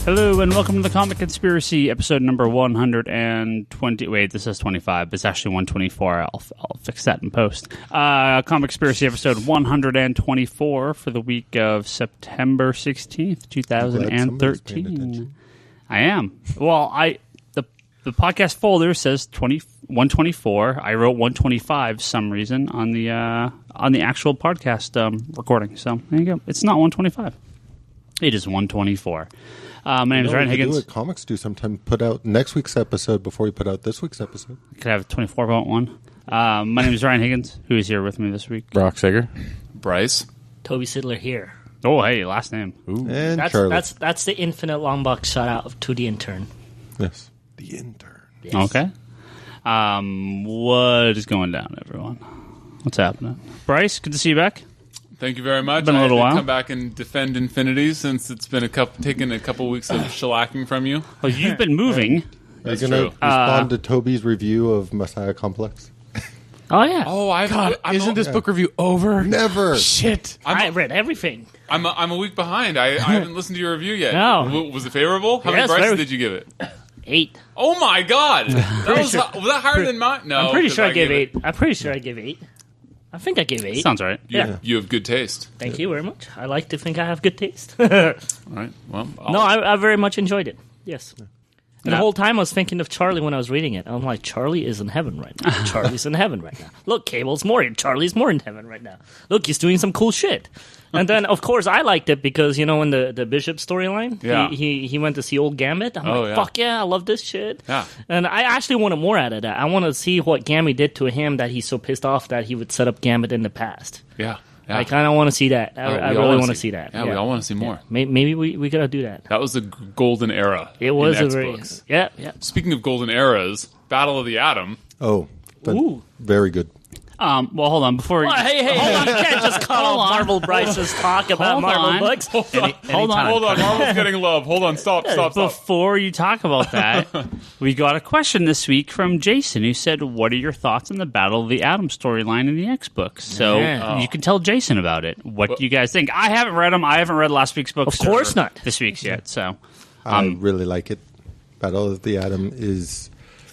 Hello and welcome to the Comic Conspiracy, episode number 120. Wait, this says 25, but it's actually 124. I'll fix that in post. Comic Conspiracy episode 124 for the week of September 16th, 2013. I am. Well, the podcast folder says 124. I wrote 125 for some reason on the actual podcast recording. So there you go. It's not 125. It is 124. My name is Ryan Higgins. Do what comics do sometimes. Put out next week's episode before we put out this week's episode. I could have 24.1. My name is Ryan Higgins, who is here with me this week. Brock Sager. Bryce. Toby Sidler here. Oh, hey, last name. Ooh. And Charlie. Charlie. That's the infinite long box shout out to the intern. Yes. The intern. Yes. Okay. What is going down, everyone? What's happening? Bryce, good to see you back. Thank you very much. Been a little I had to while. come back and defend Infinity since it's been taken a couple weeks of shellacking from you. Well, you've been moving. Are you That's going to true. respond to Toby's review of Messiah Complex? Oh, yeah. Oh, Isn't this book review over? Never. Shit. I read everything. I'm a week behind. I haven't listened to your review yet. No. Was it favorable? How Yes, many Bryces very- did you give it? 8. Oh my God! Was that higher than mine? No, I'm pretty 'cause sure I gave it. 8. I'm pretty sure I gave 8. I think I gave 8. Sounds right. You have good taste. Thank you very much. I like to think I have good taste. All right. Well, No, I very much enjoyed it. Yes. And the Yeah. whole time I was thinking of Charlie when I was reading it. I'm like, Charlie is in heaven right now. Charlie's in heaven right now. Look, Cable's more. Charlie's more in heaven right now. Look, he's doing some cool shit. And then, of course, I liked it because, in the Bishop storyline, Yeah. he went to see old Gambit. I'm like, yeah. fuck yeah, I love this shit. Yeah. And I actually wanted more out of that. I want to see what Gambit did to him that he's so pissed off that he would set up Gambit in the past. yeah. I kind of want to see that. I really want to see that. Yeah, we all want to see more. Maybe we gotta do that. That was the golden era. It was in a very X-Books. yeah. Speaking of golden eras, Battle of the Atom. Oh, Ooh. very good. Well, hold on. Before Well, hey, you can't just call Hold on. Marvel Bryce's talk about Hold Marvel on. books. hold on. Marvel's getting love. Hold on. Stop. Before you talk about that, we got a question this week from Jason who said, "What are your thoughts on the Battle of the Atom storyline in the X books?" So Yeah. you can tell Jason about it. What do you guys think? I haven't read them. I haven't read last week's books. Of course or not. this week's yet. So I really like it. Battle of the Atom is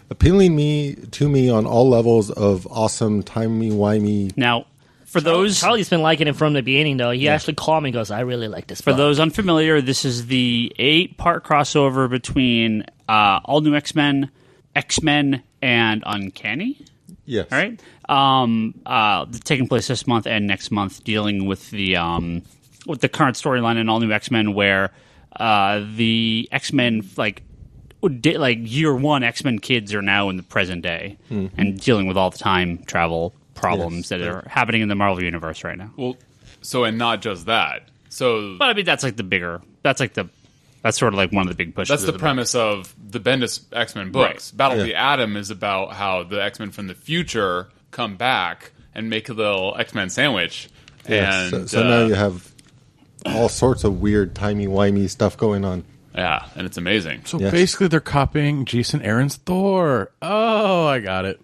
appealing to me on all levels of awesome, timey-wimey. now, for those Charlie's been liking it from the beginning, though. He actually called me and goes, I really like this For book. those unfamiliar, this is the 8-part crossover between All New X-Men, X-Men, and Uncanny. Yes. All right, taking place this month and next month, dealing with the current storyline in All New X-Men, where the X-Men year one X-Men kids are now in the present day and dealing with all the time travel problems that are happening in the Marvel universe right now. Well, and not just that. So But I mean, that's sort of like one of the big pushes. that's the of book. premise of the Bendis X-Men books. Right. Battle of the Atom is about how the X-Men from the future come back and make a little X-Men sandwich. Yes. And So now you have all sorts of weird, timey-wimey stuff going on. yeah, and it's amazing. So Yes. basically, they're copying Jason Aaron's Thor. Oh, I got it.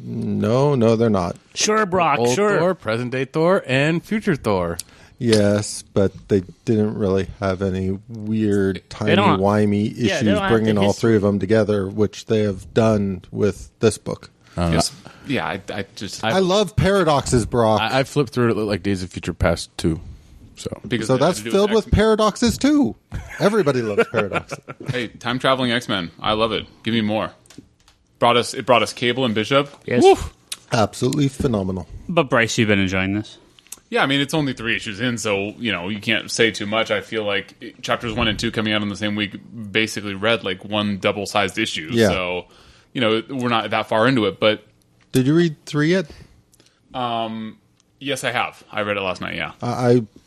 No, they're not. Sure, Brock, Old sure. Thor, present day Thor, and future Thor. Yes, but they didn't really have any weird, don't- timey-wimey they issues don't have bringing the all history. three of them together, which they have done with this book. Yes. Yeah, I just I love paradoxes, Brock. I flipped through it. It looked like Days of Future Past 2. So because So it had that's to do filled with X-Men. paradoxes, too. Everybody loves paradoxes. Hey, time traveling X-Men. I love it. Give me more. It brought us Cable and Bishop. Yes. Woof. Absolutely phenomenal. But Bryce, you've been enjoying this. Yeah, I mean, it's only 3 issues in, so, you can't say too much. I feel like chapters 1 and 2 coming out in the same week basically read like one double-sized issue. Yeah. So, we're not that far into it, but Did you read 3 yet? yes, I have. I read it last night, yeah.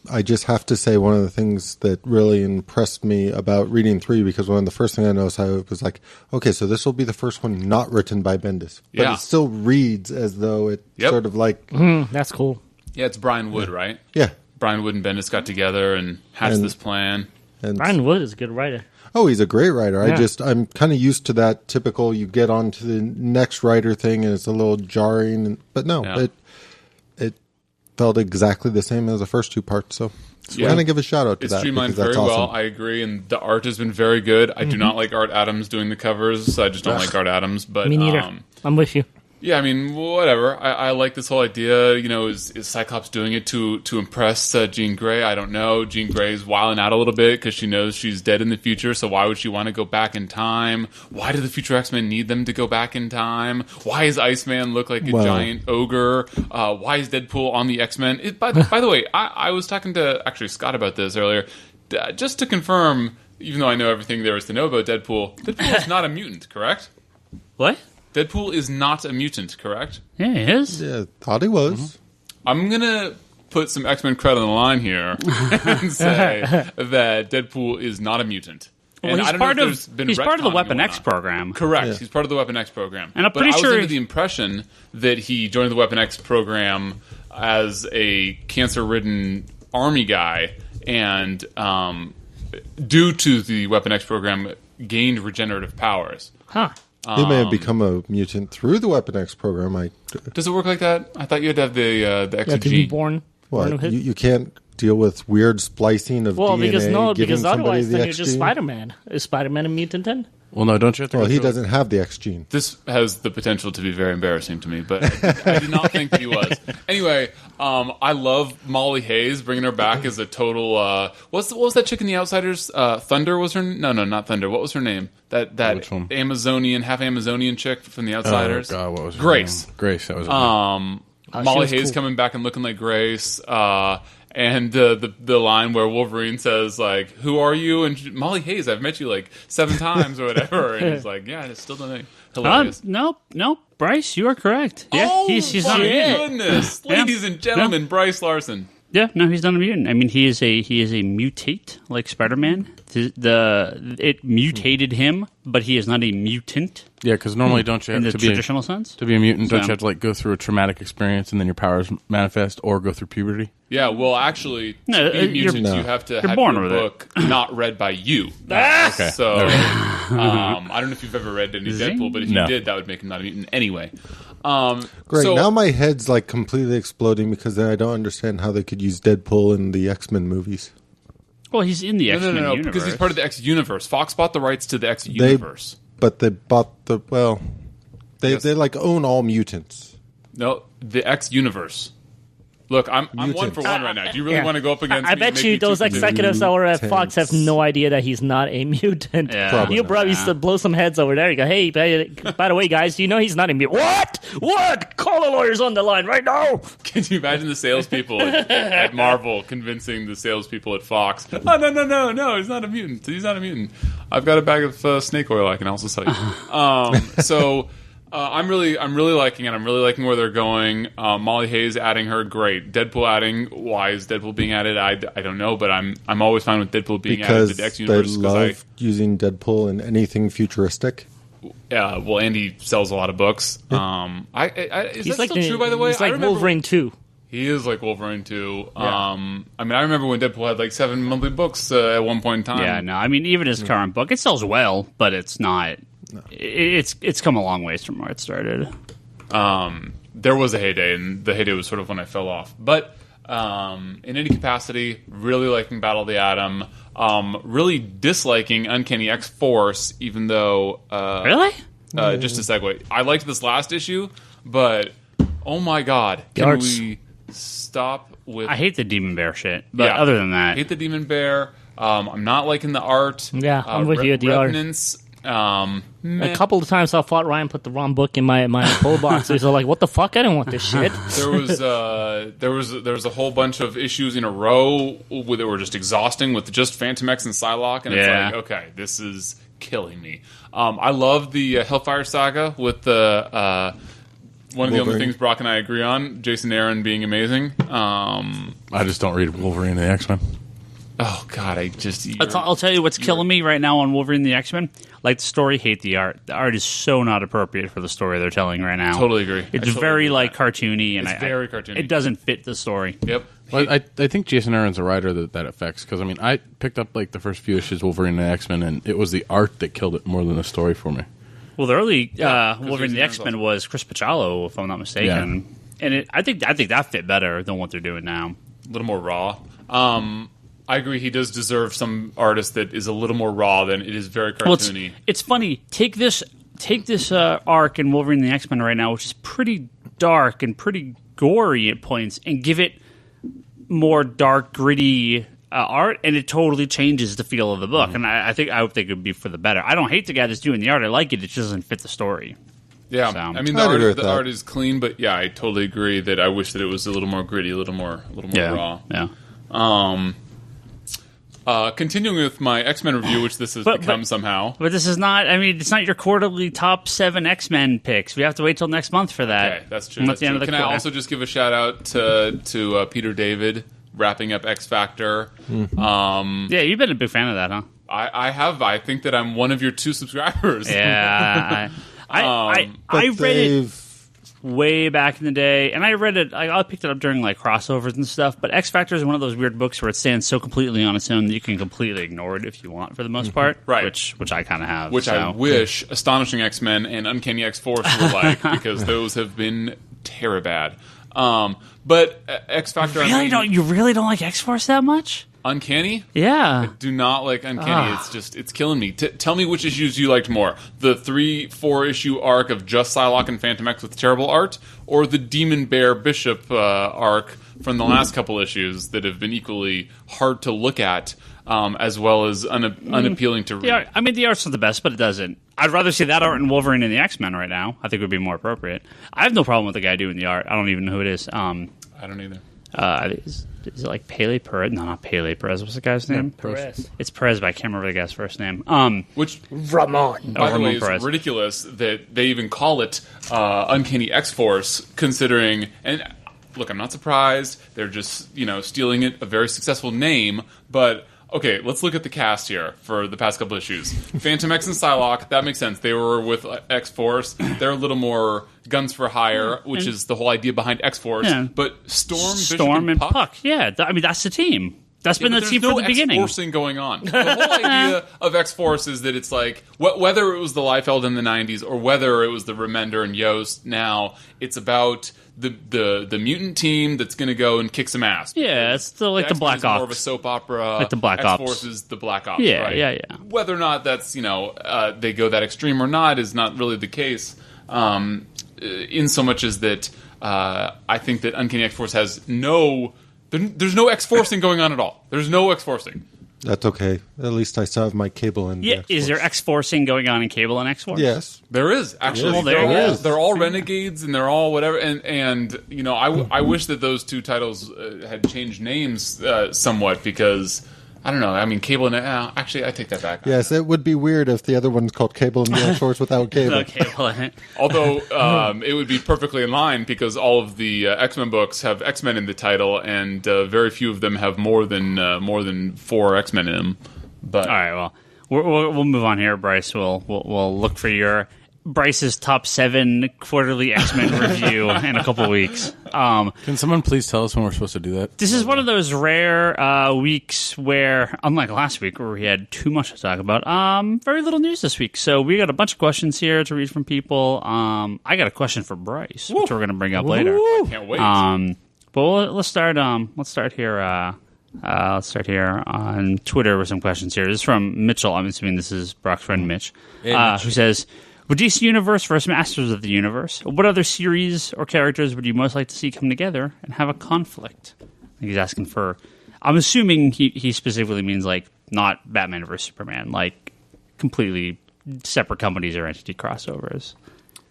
I just have to say one of the things that really impressed me about reading 3, because one of the first things I noticed, I was like, okay, so this will be the first one not written by Bendis. But Yeah. it still reads as though it sort of like, That's cool. Yeah, it's Brian Wood, right? yeah. Brian Wood and Bendis got together and hatched And- this plan. And Brian Wood is a good writer. oh, he's a great writer. Yeah. I'm kind of used to that typical, you get on to the next writer thing and it's a little jarring. But no, Yeah. felt exactly the same as the first two parts. So we're going to give a shout out to It's that. streamlined because very that's well. awesome. I agree, and the art has been very good. I do not like Art Adams doing the covers. I just don't like Art Adams. But Me neither. I'm with you. yeah, I mean, whatever. I like this whole idea. You know, is Cyclops doing it to impress Jean Grey? I don't know. Jean Grey's wilding out a little bit because she knows she's dead in the future. So why would she want to go back in time? Why do the future X-Men need them to go back in time? Why does Iceman look like a giant ogre? Why is Deadpool on the X-Men? By the way, I was talking to actually Scott about this earlier. Just to confirm, even though I know everything there is to know about Deadpool is not a mutant, correct? What? Deadpool is not a mutant, correct? Yeah, he is. Yeah, thought he was. I'm going to put some X-Men credit on the line here and say that Deadpool is not a mutant. Well, And he's I don't know part if of there's been he's part of the retconning Weapon going X on. program. Correct. Yeah. He's part of the Weapon X program. And I'm But pretty I was sure under the impression that he joined the Weapon X program as a cancer-ridden army guy and due to the Weapon X program gained regenerative powers. Huh. He may have become a mutant through the Weapon X program. Does it work like that? I thought you had to have the X Yeah, to be gene. born. born of his. You can't deal with weird splicing of Well, DNA. because otherwise the then you're X just gene. Spider-Man. Is Spider-Man a mutant then? Well, no, don't you have to? Well, go he through- doesn't have the X gene. This has the potential to be very embarrassing to me, but I did not think that he was. Anyway, I love Molly Hayes, bringing her back as a total. What was that chick in The Outsiders? Thunder was her? No, not Thunder. What was her name? That Which one? Amazonian, half Amazonian chick from The Outsiders. Oh, God, what was her Grace? name? Grace. That was. Her name. she Molly was Hayes cool. coming back and looking like Grace. And the line where Wolverine says, like, "Who are you?" And Molly Hayes, I've met you like 7 times or whatever. And he's like, "Yeah, it's still the hilarious." Nope. Bryce, you are correct. Yeah, Oh, he's my not a mutant. goodness, ladies and gentlemen, Bryce Larsen. Yeah, no, he's not a mutant. I mean, he is a mutate like Spider-Man. It mutated him, but he is not a mutant Yeah, because normally don't you in have the to be traditional sense. to be a mutant? Don't So- you have to like go through a traumatic experience and then your powers manifest, or go through puberty? Yeah, well, actually, No, to be a mutant, no. you have to You're have born your with it. book not read by you. Okay. So, There we go. I don't know if you've ever read any Zing. Deadpool, but if you No. did, that would make him not a mutant anyway. Great. So, Now my head's like completely exploding because then I don't understand how they could use Deadpool in the X-Men movies. Well, he's in the X-Men no, universe. because he's part of the X universe. Fox bought the rights to the X universe. But they bought they like own all mutants. No, the X universe. Look, I'm one for one right now. Do you really Yeah. want to go up against I me? bet and make you me those too confused? executives over at Fox have Mutants. no idea that he's not a mutant. Yeah. Probably You not. probably used to blow some heads over there. You go, hey, by the way, guys, you know he's not a mutant. What? Call the lawyers on the line right now. Can you imagine the salespeople at Marvel convincing the salespeople at Fox? Oh, no, he's not a mutant. He's not a mutant. I've got a bag of snake oil I can also sell you. I'm really liking it. I'm really liking where they're going. Molly Hayes adding her, great. Deadpool adding, why is Deadpool being added? I don't know, but I'm always fine with Deadpool being added Because to the X they universe love using Deadpool in anything futuristic. well, Andy sells a lot of books. Is He's that like still true, by the way? He's I like remember- Wolverine too. He is like Wolverine too. I mean, I remember when Deadpool had like 7 monthly books at one point in time. Yeah, no, I mean, even his current book, it sells well, but it's not. It's come a long ways from where it started. There was a heyday, and the heyday was sort of when I fell off. But in any capacity, really liking Battle of the Atom. Really disliking Uncanny X-Force, even though... Really? Just a segue. I liked this last issue, but oh my god. Can Yards. we stop with... I hate the Demon Bear shit, but Yeah. other than that, hate the Demon Bear. I'm not liking the art. Yeah, I'm with you at the art. Revenants, A couple of times I thought Ryan put the wrong book in my pull box. He's all like, "What the fuck? I didn't want this shit." there was a whole bunch of issues in a row that were just exhausting with just Phantom X and Psylocke, and Yeah. it's like, okay, this is killing me. I love the Hellfire Saga with the one of the only Wolverine. things Brock and I agree on, Jason Aaron being amazing. I just don't read Wolverine and the X-Men. Oh God, I'll tell you what's killing me right now on Wolverine and the X-Men. Like the story, hate the art. The art is so not appropriate for the story they're telling right now. Totally agree. I It's totally very agree with like that. cartoony, and It's very cartoony. It doesn't fit the story. Yep. Well, I think Jason Aaron's a writer that affects, because I mean I picked up like the first few issues of Wolverine and the X-Men, and it was the art that killed it more than the story for me. Well, the early Yeah, 'cause Wolverine and the Jason Aaron's X-Men was Chris Pachalo, if I'm not mistaken. And I think that fit better than what they're doing now. A little more raw. I agree. He does deserve some artist that is a little more raw than it is very cartoony. Well, it's funny. Take this arc in Wolverine and the X-Men right now, which is pretty dark and pretty gory at points, and give it more dark, gritty art, and it totally changes the feel of the book. And I would think it would be for the better. I don't hate the guy that's doing the art. I like it. It just doesn't fit the story. Yeah, So. I mean the art is clean, but yeah, I totally agree that I wish that it was a little more gritty, a little more raw. Yeah. Continuing with my X-Men review, which this has become somehow. But this is not. I mean, it's not your quarterly top 7 X-Men picks. We have to wait till next month for that. Okay, that's true. That's the end of the Can I also just give a shout out to Peter David wrapping up X Factor? Yeah, you've been a big fan of that, huh? I have. I think that I'm one of your 2 subscribers. Yeah. I read it way back in the day, and I read it. I picked it up during like crossovers and stuff. But X Factor is one of those weird books where it stands so completely on its own that you can completely ignore it if you want, for the most part. Right. Which I kind of have. Which I wish Astonishing X-Men and Uncanny X-Force were like, because those have been terribad. But X Factor, you really don't like X-Force that much? Uncanny? Yeah. Do not like Uncanny. It's killing me. Tell me which issues you liked more: the 3-4 issue arc of just Psylocke and Phantom X with terrible art, or the Demon Bear Bishop arc from the last couple issues that have been equally hard to look at, as well as unappealing to read. I mean, the art's not the best, but it doesn't. I'd rather see that art in Wolverine and the X-Men right now. I think it would be more appropriate. I have no problem with the guy doing the art. I don't even know who it is. I don't either. Is it like Pele Perez? No, not Pele Perez. What's the guy's name? Perez. It's Perez, but I can't remember the guy's first name. Which, Ramon. by the way, Ramon Perez. is ridiculous that they even call it Uncanny X-Force, considering... And look, I'm not surprised. They're just, stealing it, a very successful name, but... Okay, let's look at the cast here for the past couple issues. Phantom X and Psylocke, that makes sense. They were with X-Force. They're a little more guns for hire, which is the whole idea behind X-Force. Yeah. But Storm, Bishop, and Puck. Yeah, I mean, that's the team. That's been the team from the beginning. There's no X-Forcing going on. The whole idea of X-Force is that it's like, whether it was the Liefeld in the 90s or whether it was the Remender and Yost now, it's about... The mutant team that's going to go and kick some ass. Yeah, it's the Black Ops. More of a soap opera. Like the Black Ops. X-Force is the Black Ops. Yeah, right? yeah. Whether or not that's they go that extreme or not is not really the case. In so much as that I think that Uncanny X-Force has no. There's no X-Forcing going on at all. There's no X-Forcing. That's okay. At least I still have my Cable and Yeah, is there X-Forcing going on in Cable and X-Force? Yes. There is, actually. Well, there is. They're all renegades and they're all whatever. And I wish that those 2 titles had changed names somewhat because, I don't know. I mean, Cable and... actually, I take that back. Yes, it would be weird if the other one's called Cable and the X-Force without Cable. No Cable in it. Although it would be perfectly in line because all of the X-Men books have X-Men in the title, and very few of them have more than 4 X-Men in them. But All right, well, we'll move on here, Bryce. We'll look for your Bryce's top 7 quarterly X-Men review in a couple weeks. Can someone please tell us when we're supposed to do that? This is one of those rare weeks where, unlike last week where we had too much to talk about, very little news this week. So we got a bunch of questions here to read from people. I got a question for Bryce, which we're going to bring up later. I can't wait. But let's start here. Let's start here on Twitter with some questions here. This is from Mitchell. I'm assuming this is Brock's friend Mitch, who says, "Would DC Universe versus Masters of the Universe? What other series or characters would you most like to see come together and have a conflict?" I think he's asking for... I'm assuming he specifically means like not Batman versus Superman, like completely separate companies or entity crossovers.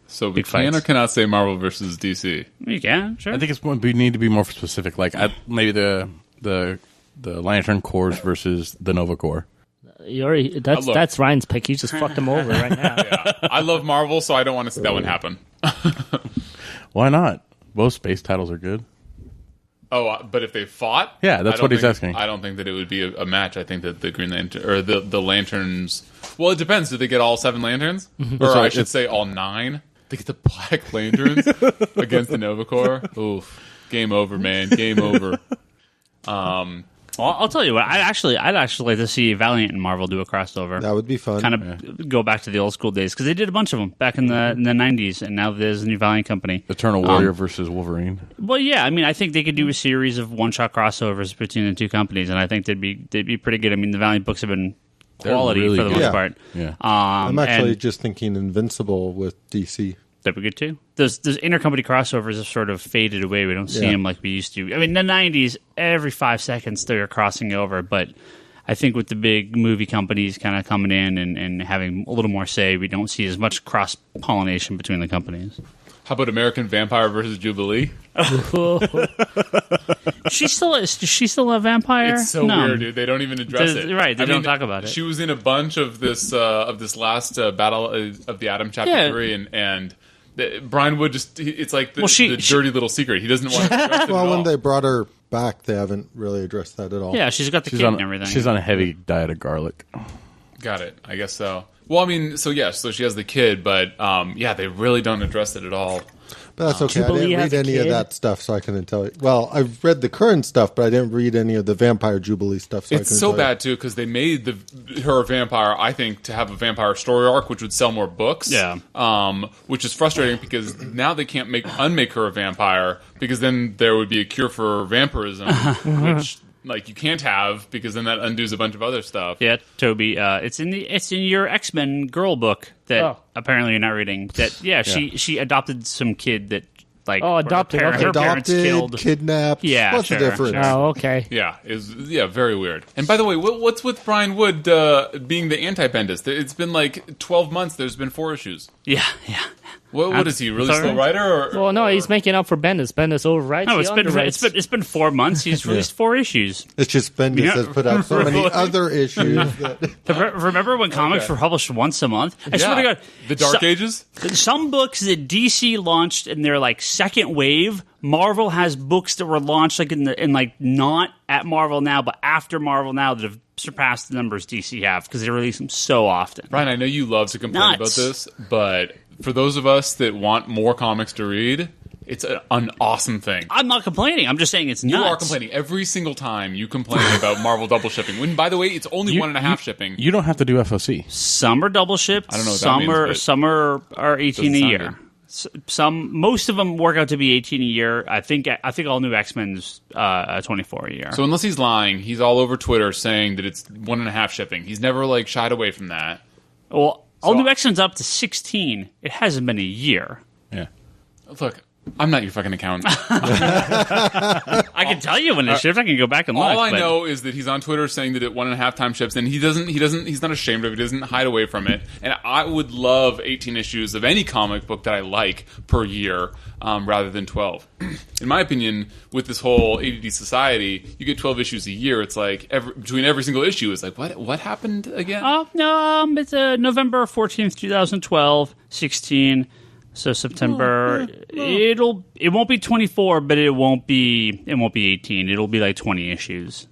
So we Big can or fights. cannot say Marvel versus DC. You can, sure. I think we need to be more specific. Like maybe the Lantern Corps versus the Nova Corps. That's Ryan's pick. You just fucked him over right now. Yeah, I love Marvel, so I don't want to see that one happen. Why not? Both space titles are good. Oh, but if they fought, Yeah, that's what he's asking. I don't think that it would be a match. I think that the Green Lantern or the Lanterns. Well, it depends. Do they get all 7 lanterns, or I should say all 9? They get the Black Lanterns against the Nova Corps. Oof, game over, man. Game over. Well, I'll tell you what. I'd actually like to see Valiant and Marvel do a crossover. That would be fun. Kind of go back to the old school days because they did a bunch of them back in the 90s, and now there's a new Valiant company. Eternal Warrior versus Wolverine. Well, yeah, I mean, I think they could do a series of one-shot crossovers between the two companies, and I think they'd be pretty good. I mean, the Valiant books have been quality really for the good. most part. Yeah. I'm actually and just thinking Invincible with DC. that'd be good too. Those intercompany crossovers have sort of faded away. We don't see Yeah. them like we used to. I mean, in the 90s, every 5 seconds they were crossing over, but I think with the big movie companies kind of coming in and having a little more say, we don't see as much cross-pollination between the companies. How about American Vampire versus Jubilee? Is she still a vampire? It's so No. weird, dude. They don't even address it. Right, they don't talk about it. She was in a bunch of this last Battle of the Atom Chapter Yeah. 3, and Brian Wood it's like the She- dirty little secret. He doesn't want to address it Well, at when all. they brought her back, they haven't really addressed that at all. Yeah, she's got the kid and everything. She's on a heavy diet of garlic. Got it. I guess so. Well, I mean, so she has the kid, but they really don't address it at all. But that's okay. I Jubilee didn't has read a any of kid? that stuff, so I couldn't tell you. Well, I've read the current stuff, but I didn't read any of the Vampire Jubilee stuff. So I It's couldn't so tell you. bad too because they made her a vampire. I think to have a vampire story arc, which would sell more books. Yeah. Which is frustrating because now they can't unmake her a vampire because then there would be a cure for vampirism, which you can't have because then that undoes a bunch of other stuff. Yeah, Toby. It's in your X-Men girl book that apparently you're not reading. That she adopted some kid that adopted, her okay. parents Adopted, killed. kidnapped. Yeah, What's sure, the difference? sure. Oh, okay. Yeah, very weird. And by the way, what's with Brian Wood being the anti-Bendis? It's been 12 months. There's been 4 issues. Yeah. What is he? Really Sorry? slow writer? Well, no, he's making up for Bendis. Bendis overwrites. No, he underwrites. it's been 4 months. He's released 4 issues. It's just Bendis Yeah. has put out so many Really? other issues. That, Remember when comics were published once a month? I swear to God, The Dark Ages? Some books that DC launched in their second wave, Marvel has books that were launched not at Marvel now, but after Marvel now that have surpassed the numbers DC have because they release them so often. Brian, I know you love to complain Nuts. about this, but for those of us that want more comics to read, it's an awesome thing. I'm not complaining. I'm just saying it's You nuts. are complaining every single time you complain about Marvel double shipping. When, by the way, it's only 1.5 shipping. You don't have to do FOC. Some are double shipped. I don't know what that means, but some are 18 a doesn't year. Most of them work out to be 18 a year. I think all new X-Men's 24 a year. So unless he's lying, he's all over Twitter saying that it's 1.5 shipping. He's never shied away from that. Well, all new X-Men's up to 16. It hasn't been a year. Yeah. Look, I'm not your fucking accountant. I can tell you when it ships. I can go back and look. All I but- know is that he's on Twitter saying that it 1.5 times ships, and he's not ashamed of it. He doesn't hide away from it. And I would love 18 issues of any comic book that I like per year, rather than 12. In my opinion, with this whole ADD society, you get 12 issues a year. It's between every single issue is what happened again? Oh no! It's November 14th, 2012, 16. So September, it won't be 24, but it won't be 18. It'll be 20 issues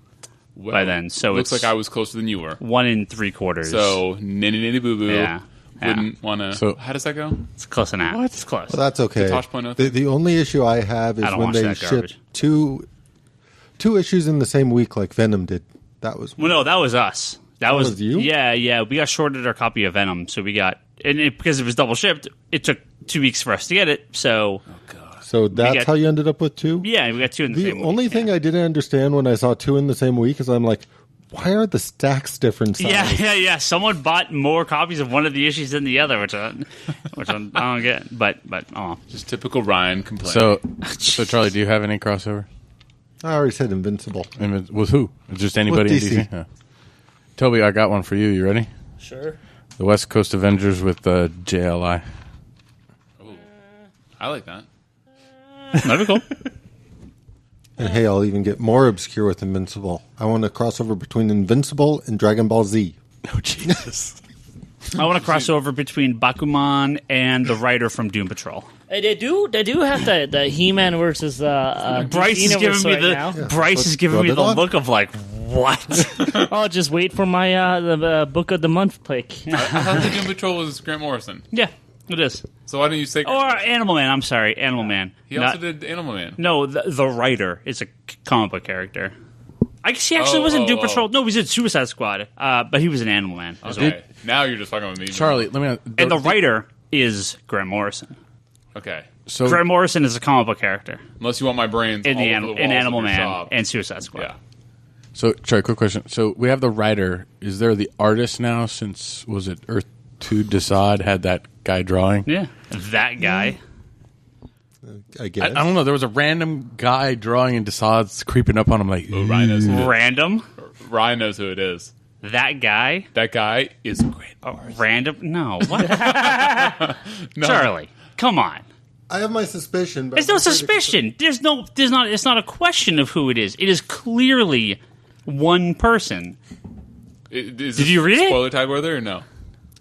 by then. So looks it's like I was closer than you were. 1 3/4. So nitty boo boo. Yeah. Wouldn't want to. So- how does that go? it's close enough. What? It's close. well, that's okay. The Tosh.0 The only issue I have is I don't when watch they that ship garbage. two issues in the same week, like Venom did. That was Well, no, that was us. That was you? Yeah. We got shorted our copy of Venom, so we got because it was double shipped. It took 2 weeks for us to get it. So so. That's got- how you ended up with 2. yeah, we got 2 in the The same only week. thing I didn't understand when I saw 2 in the same week is I'm like, why are the stacks different size? Yeah. Someone bought more copies of one of the issues than the other, which I don't get. But oh, Just typical Ryan complaining. So Charlie, do you have any crossover? I already said Invincible. And with who? Just anybody With in DC. DC? Yeah. Toby, I got one for you. You ready? Sure. The West Coast Avengers with JLI. I like that. that'd be cool. And hey, I'll even get more obscure with Invincible. I want a crossover between Invincible and Dragon Ball Z. Oh, Jesus. I want to cross over between Bakuman and the writer from Doom Patrol. Hey, they do have the He-Man versus Bryce is giving me the Bryce is giving me Rub the it on. look of what? I'll just wait for my the book of the month pick. I thought the Doom Patrol was Grant Morrison. Yeah, it is. So why don't you say? Or Animal Man. I'm sorry, Animal Man. He also did Animal Man. No, the writer is a comic book character. I guess he actually wasn't Doom Patrol. No, he was in Suicide Squad, but he was an Animal Man. Okay. Now you're just fucking with me. Charlie, let me. And the writer is Grant Morrison. Okay. So Grant Morrison is a comic book character Unless you want my brains in all the over the walls in of Animal your Man shop. and Suicide Squad. Yeah. So, Charlie, quick question. So we have the writer. Is there the artist now? Since was it Earth 2 Desaad had that guy drawing? Yeah, that guy. I guess. I don't know. There was a random guy drawing in Desaad's creeping up on him like, Ryan knows who it is. Random. Ryan knows who it is. That guy. That guy is great. Random. No. What? No. Charlie, come on. I have my suspicion. But There's no suspicion. There's not. It's not a question of who it is. It is clearly one person. Did you read it? Spoiler tag worthy or no?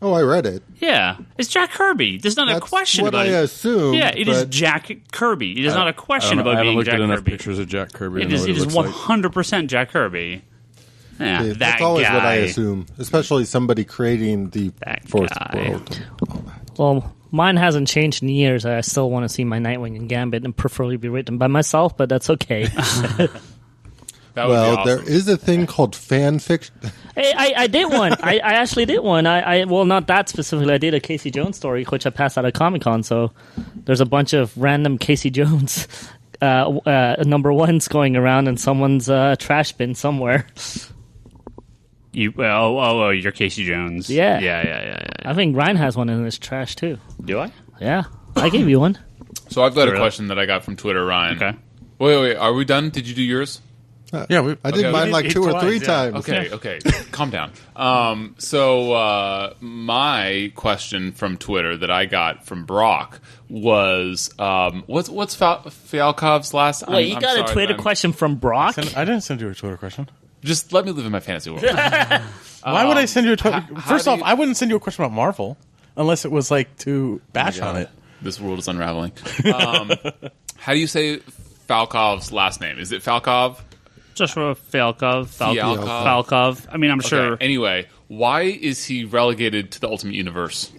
Oh, I read it. Yeah, it's Jack Kirby. There's not a That's question what about I it. assume. Yeah, it is but Jack Kirby. It is not a I question don't know. I about haven't being looked Jack at enough Kirby. pictures of Jack Kirby. It to know is. what It is looks like. 100% Jack Kirby. Yeah, That's that always guy. what I assume, especially somebody creating the That fourth guy. world. Well, mine hasn't changed in years. I still want to see my Nightwing and Gambit and preferably be written by myself, but that's okay. That would Well, be awesome. there is a thing called fan fiction. Hey, I did one. I actually did one. Well, not that specifically. I did a Casey Jones story, which I passed out at Comic-Con. So there's a bunch of random Casey Jones number ones going around in someone's trash bin somewhere. You're Casey Jones. Yeah. Yeah. I think Ryan has one in his trash, too. Do I? Yeah, I gave you one. So I've got a Really? question that I got from Twitter, Ryan. Okay. Wait. Are we done? Did you do yours? Yeah, I did Okay. mine We like did 2 or twice, 3 yeah. times. Okay. Calm down. So my question from Twitter that I got from Brock was, what's Fialkov's last? Wait, you got a Twitter question from Brock? I didn't send you a Twitter question. Just let me live in my fantasy world. Why would I send you a Twitter? how First do off, you- I wouldn't send you a question about Marvel unless it was like to bash on it. This world is unraveling. How do you say Falkov's last name? Is it Falkov? Joshua Falkov. Fialkov. Falkov. I mean, I'm sure. Okay. Anyway, why is he relegated to the Ultimate Universe?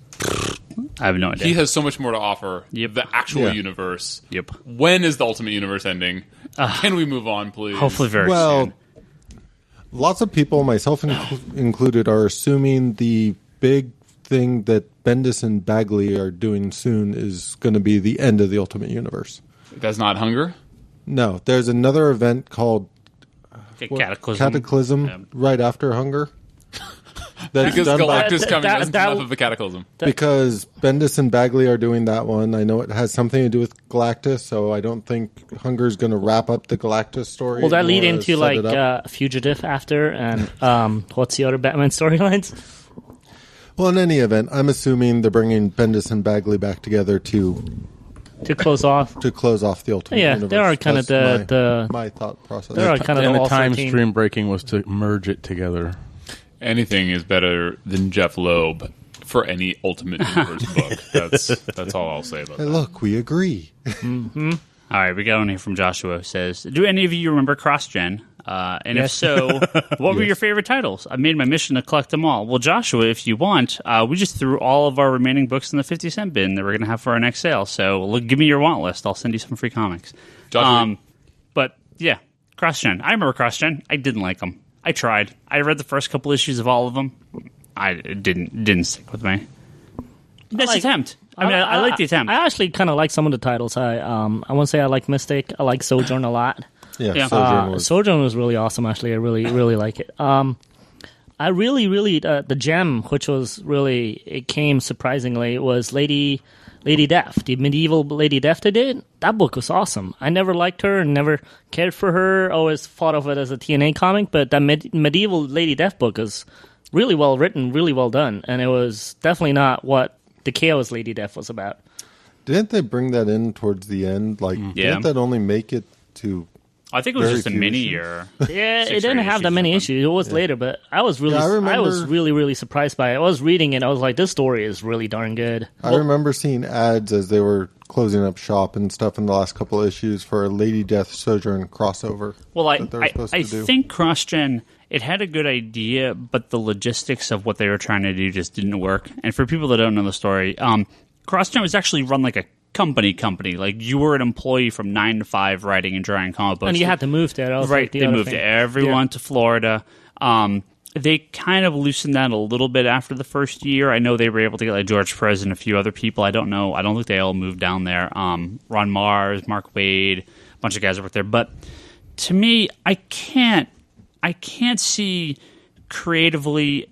I have no idea. He has so much more to offer. Yep. The actual Yeah. universe. Yep. When is the Ultimate Universe ending? Can we move on, please? Hopefully very Well, soon. lots of people, myself included, are assuming the big thing that Bendis and Bagley are doing soon is going to be the end of the Ultimate Universe. That's not Hunger? No, there's another event called Cataclysm. Cataclysm Yeah. right after Hunger. That's Because done by, Galactus coming doesn't that- enough of a cataclysm. because Bendis and Bagley are doing that one. I know it has something to do with Galactus, so I don't think Hunger's going to wrap up the Galactus story. Will that lead nor into set it up. Fugitive after and what's the other Batman storylines? Well, in any event, I'm assuming they're bringing Bendis and Bagley back together to close off? close off the Ultimate Yeah, Universe. they are kind of That's my thought process. They are kind of And the the all time 13. stream breaking was to merge it together. Anything is better than Jeff Loeb for any Ultimate Universe book. That's all I'll say about Hey, that. look, we agree. All right, we got one here from Joshua who says, do any of you remember CrossGen? And if Yes. so, what were your favorite titles? I made my mission to collect them all. Well, Joshua, if you want, we just threw all of our remaining books in the 50-cent bin that we're going to have for our next sale. So look, give me your want list. I'll send you some free comics. Joshua, But yeah, CrossGen. I remember CrossGen. I didn't like them. I tried. I read the first couple issues of all of them. It didn't stick with me. Nice attempt. I mean, I like the attempt. I actually kind of like some of the titles. I won't say I like Mystic. I like Sojourn a lot. Yeah. Sojourn was Sojourn was really awesome. Actually, I really like it. I really the gem, which was really it came surprisingly, was Lady Death, the medieval Lady Death they did. That book was awesome. I never liked her and never cared for her. Always thought of it as a TNA comic, but that medieval Lady Death book is really well written, really well done, and it was definitely not what the Chaos Lady Death was about. Didn't they bring that in towards the end? Like, Yeah. didn't that only make it to? I think it was Very just a few mini issues. year. Yeah, Six it or didn't eight have that issues many or issues. It was later, but I was really, Yeah, I was remember- really surprised by it. I was reading it. I was like, this story is really darn good. I remember seeing ads as they were closing up shop and stuff in the last couple of issues for a Lady Death Sojourn crossover. Well, that they were supposed I to do. think CrossGen, it had a good idea, but the logistics of what they were trying to do just didn't work. And for people that don't know the story, CrossGen was actually run like a company. Like, you were an employee from 9 to 5 writing and drawing comic books. And you had to move there. That was Right, like the they other moved thing. everyone to Florida. They kind of loosened that a little bit after the first year. I know they were able to get like George Perez and a few other people. I don't know. I don't think they all moved down there. Ron Mars, Mark Wade, a bunch of guys worked there. But to me, I can't see creatively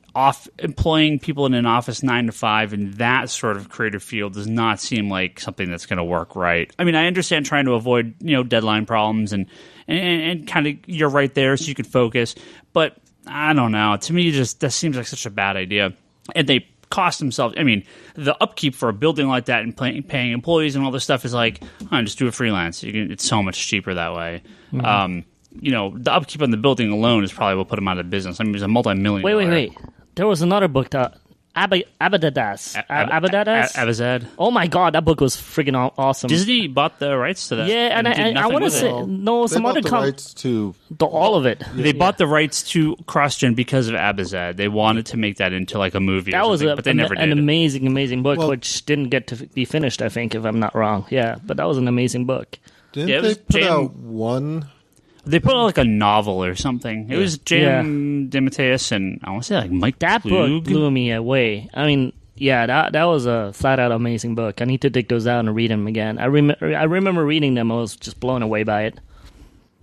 employing people in an office 9 to 5 in that sort of creative field does not seem like something that's going to work right. I mean, I understand trying to avoid deadline problems and kind of you're right there so you can focus, but I don't know. To me, that seems like such a bad idea. And they cost themselves. I mean, the upkeep for a building like that and paying employees and all this stuff is like, just do it freelance. It's so much cheaper that way. Mm-hmm. The upkeep on the building alone is probably what put them out of business. I mean, it was a multi-million. Wait. There was another book that Abadadas. Oh my god, that book was freaking awesome. Disney bought the rights to that. Yeah, and I want to say some other rights to all of it. They bought the rights to CrossGen because of Abazad. They wanted to make that into like a movie. That was but they never did. An amazing book, which didn't get to be finished. I think, if I'm not wrong. Yeah, but that was an amazing book. Didn't they put out one? They put out like a novel or something. It was Jim DeMatteis and I want to say like Mike That Klug. book blew me away. I mean, yeah, that was a flat out amazing book. I need to dig those out and read them again. I remember reading them. I was just blown away by it.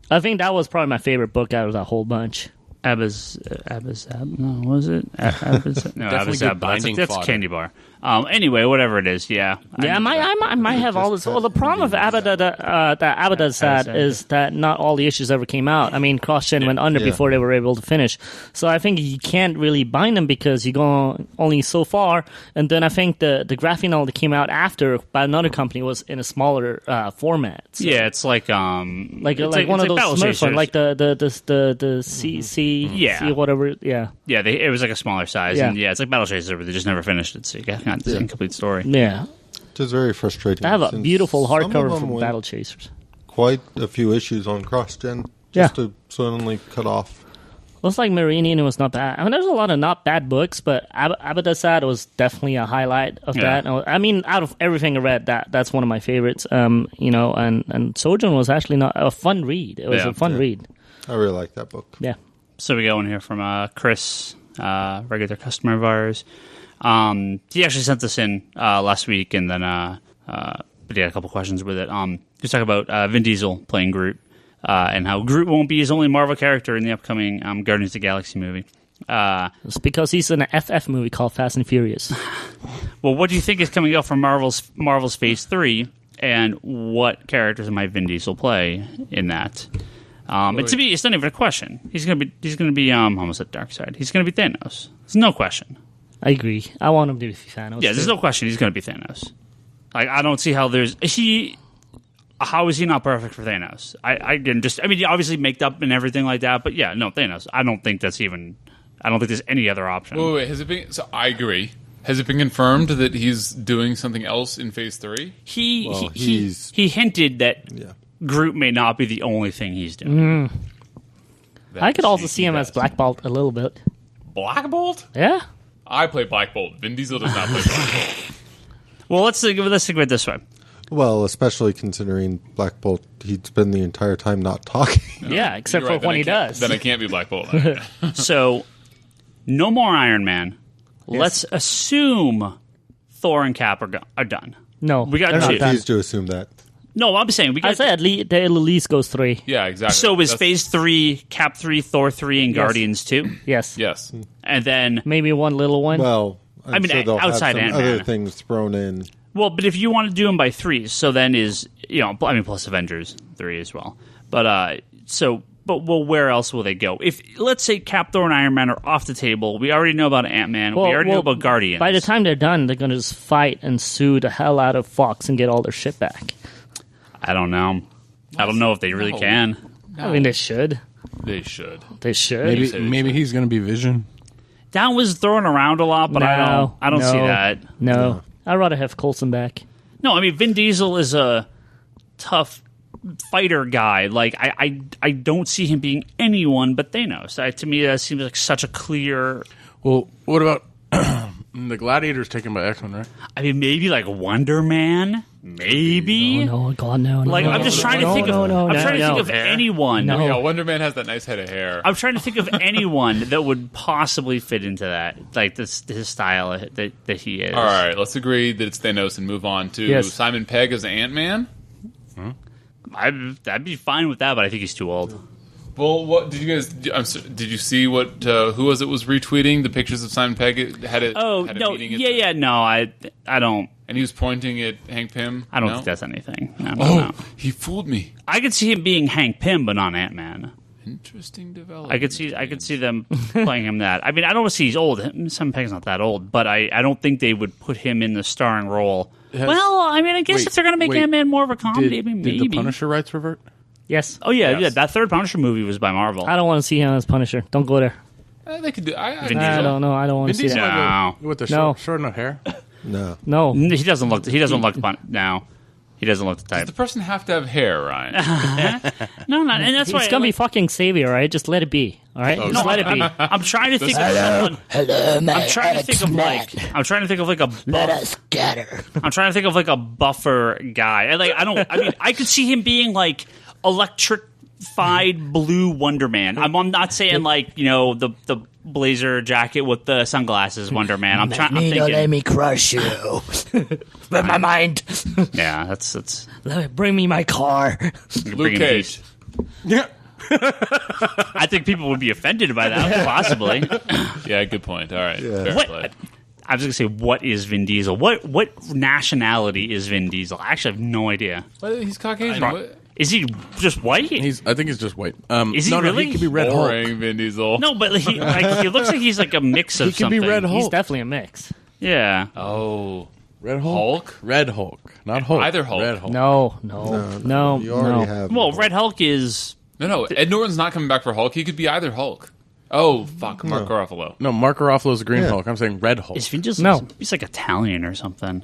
I think that was probably my favorite book out of that whole bunch. Abazab? No, was it? Abazab? No, Definitely Abazab. good binding That's fodder. candy bar. Anyway, whatever it is, yeah. Yeah, I might have all this. Well, the problem with Abadad is that not all the issues ever came out. I mean, CrossGen went under before they were able to finish. So I think you can't really bind them because you go only so far. And then I think the graphic novel that came out after by another company was in a smaller format. So Yeah, it's like one of those Battle Smurf Chasers. ones, like the CC, Yeah. whatever. Yeah, Yeah, it was like a smaller size, Yeah. and it's like Battle Chasers, but they just never finished it, so you got the incomplete story. yeah. It is very frustrating. I have a since beautiful some of hardcover them from went Battle Chasers. Quite a few issues on CrossGen just to suddenly cut off. Looks like Marinian was not bad. I mean, there's a lot of not bad books, but Abadasad was definitely a highlight of that. I mean, out of everything I read, that's one of my favorites. And Sojourn was actually not a fun read. It was a fun read. I really like that book. Yeah. So we go in here from Chris, regular customer of ours. He actually sent this in last week, and then but he had a couple questions with it. He's talking about Vin Diesel playing Groot, and how Groot won't be his only Marvel character in the upcoming Guardians of the Galaxy movie. It's because he's in an FF movie called Fast and Furious. Well, what do you think is coming out from Marvel's Phase 3, and what characters might Vin Diesel play in that? And to me, it's not even a question. He's gonna be almost at Darkseid. He's gonna be Thanos. There's no question. I agree. I want him to be Thanos. Yeah, there's no question he's gonna be Thanos. Like, I don't see how how is he not perfect for Thanos? I mean, obviously make up and everything like that, but yeah, no, Thanos. I don't think there's any other option. Wait, has it been? So I agree. Has it been confirmed that he's doing something else in Phase 3? He hinted that Groot may not be the only thing he's doing. I could also see him as Black Bolt a little bit. Black Bolt? Yeah. I play Black Bolt. Vin Diesel does not play Black Bolt. Well, let's think of it this way. Well, especially considering Black Bolt, he'd spend the entire time not talking. Yeah, except You're for right, when he does. Then I can't be Black Bolt. So, no more Iron Man. Yes. Let's assume Thor and Cap are done. No, We got they're two. not done. Please do assume that. No, I'm saying we got. I say at least goes 3. Yeah, exactly. So is That's- Phase 3, Cap 3, Thor 3, and Yes. Guardians 2? Yes. Yes. And then, Maybe one little one. Well, I'm I mean, sure they'll outside have some Ant-Man. other things thrown in. well, but if you want to do them by 3s, so then plus Avengers 3 as well. But, where else will they go? If, let's say Cap, Thor, and Iron Man are off the table, we already know about Ant-Man, we already know about Guardians. By the time they're done, they're going to just fight and sue the hell out of Fox and get all their shit back. I don't know. I don't know if they really can. I mean, they should. They should. They should. Maybe he's going to be Vision. That was thrown around a lot, but I don't see that. No. I'd rather have Coulson back. No, I mean, Vin Diesel is a tough fighter guy. Like, I don't see him being anyone but Thanos. To me, that seems like such a clear... Well, what about the Gladiator's taken by X-Men, right? I mean, maybe like Wonder Man. Maybe. No, God, no. Like, I'm just trying to think of. I'm trying to think of anyone. No. Yeah, Wonder Man has that nice head of hair. I'm trying to think of anyone that would possibly fit into that, like his style that he is. All right, let's agree that it's Thanos and move on to Simon Pegg as Ant-Man. I'd be fine with that, but I think he's too old. Well, what did you guys? Did you see what? Who was retweeting the pictures of Simon Pegg? Had a meeting No, I don't. And he was pointing at Hank Pym. I don't think that's anything. No. He fooled me. I could see him being Hank Pym, but not Ant-Man. Interesting development. I could see them playing him that. I mean, I don't see he's old. Simon Pegg's not that old, but I don't think they would put him in the starring role. Well, I mean, I guess if they're going to make Ant-Man more of a comedy, maybe. Did the Punisher rights revert? Yes. Oh, yeah. That third Punisher movie was by Marvel. I don't want to see him as Punisher. Don't go there. They could do. I don't know. I don't want to see that. No. With the short enough hair? No. He doesn't look. He doesn't look now. He doesn't look the type. Does the person have to have hair, Ryan? No, and that's why he's gonna be fucking Savior, all right? Just let it be, all right? Just let it be. I'm trying to think of someone. Hello, my I'm trying to think of like a. Let us scatter. I'm trying to think of like a buffer guy. I mean, I could see him being like electrified blue Wonder Man. I'm not saying like the blazer jacket with the sunglasses Wonder Man. I'm thinking. Let me crush you with my mind. Yeah, that's. Bring me my car. Luke Cage. Yeah. I think people would be offended by that, possibly. Yeah, good point. All right. Yeah. Fair play. I was going to say, what is Vin Diesel? What nationality is Vin Diesel? I actually have no idea. Well, he's Caucasian. Is he just white? I think he's just white. Is he really? No, he could be Red Boring Hulk. Vin Diesel. No, but he looks like he's like a mix of He could something. be Red Hulk. He's definitely a mix. Yeah. Oh. Red Hulk? Red Hulk. Not Hulk. Either Hulk. Red Hulk. No. You already have. Well, Red Hulk is. No. Ed Norton's not coming back for Hulk. He could be either Hulk. Oh, fuck. Mark Ruffalo. No, Mark Ruffalo's a Green Hulk. I'm saying Red Hulk. Is Vin Diesel? No. He's like Italian or something.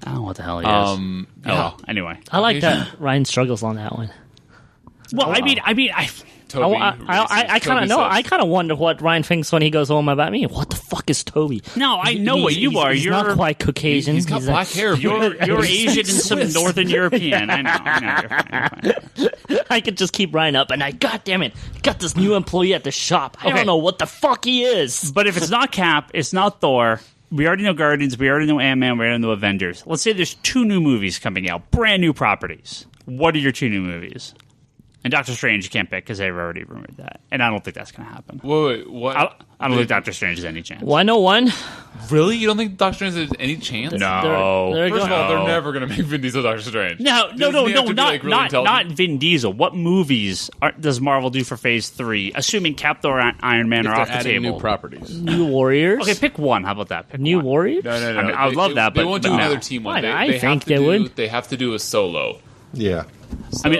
I don't know what the hell he is. Yeah. Anyway. I like that Ryan struggles on that one. Well, I mean, Toby. I kind of know. I kind of wonder what Ryan thinks when he goes home about me. What the fuck is Toby? No, I know what you are. He's You're not quite Caucasian. He's got black hair. You're Asian and some Northern European. I know. You're fine. I could just keep Ryan up, and God damn it, got this new employee at the shop. I don't know what the fuck he is. But if it's not Cap, it's not Thor. We already know Guardians. We already know Ant-Man. We already know Avengers. Let's say there's 2 new movies coming out, brand new properties. What are your 2 new movies? And Doctor Strange you can't pick because they've already rumored that, and I don't think that's going to happen. Wait, what? I don't think Doctor Strange has any chance. Well, I know one. Really? You don't think Doctor Strange has any chance? No. First of all, they're never going to make Vin Diesel Doctor Strange. No, Doesn't he have to be, like, really not intelligent? Vin Diesel. What movies does Marvel do for Phase 3? Assuming Cap, Thor, and Iron Man If are they're off the adding table. new properties. New Warriors. Okay, pick one. How about that? Pick New one. Warriors. No. I mean, I would love that, they but won't do no. another team one. Why not? I They think have to they would. They have to do a solo. Yeah. I mean,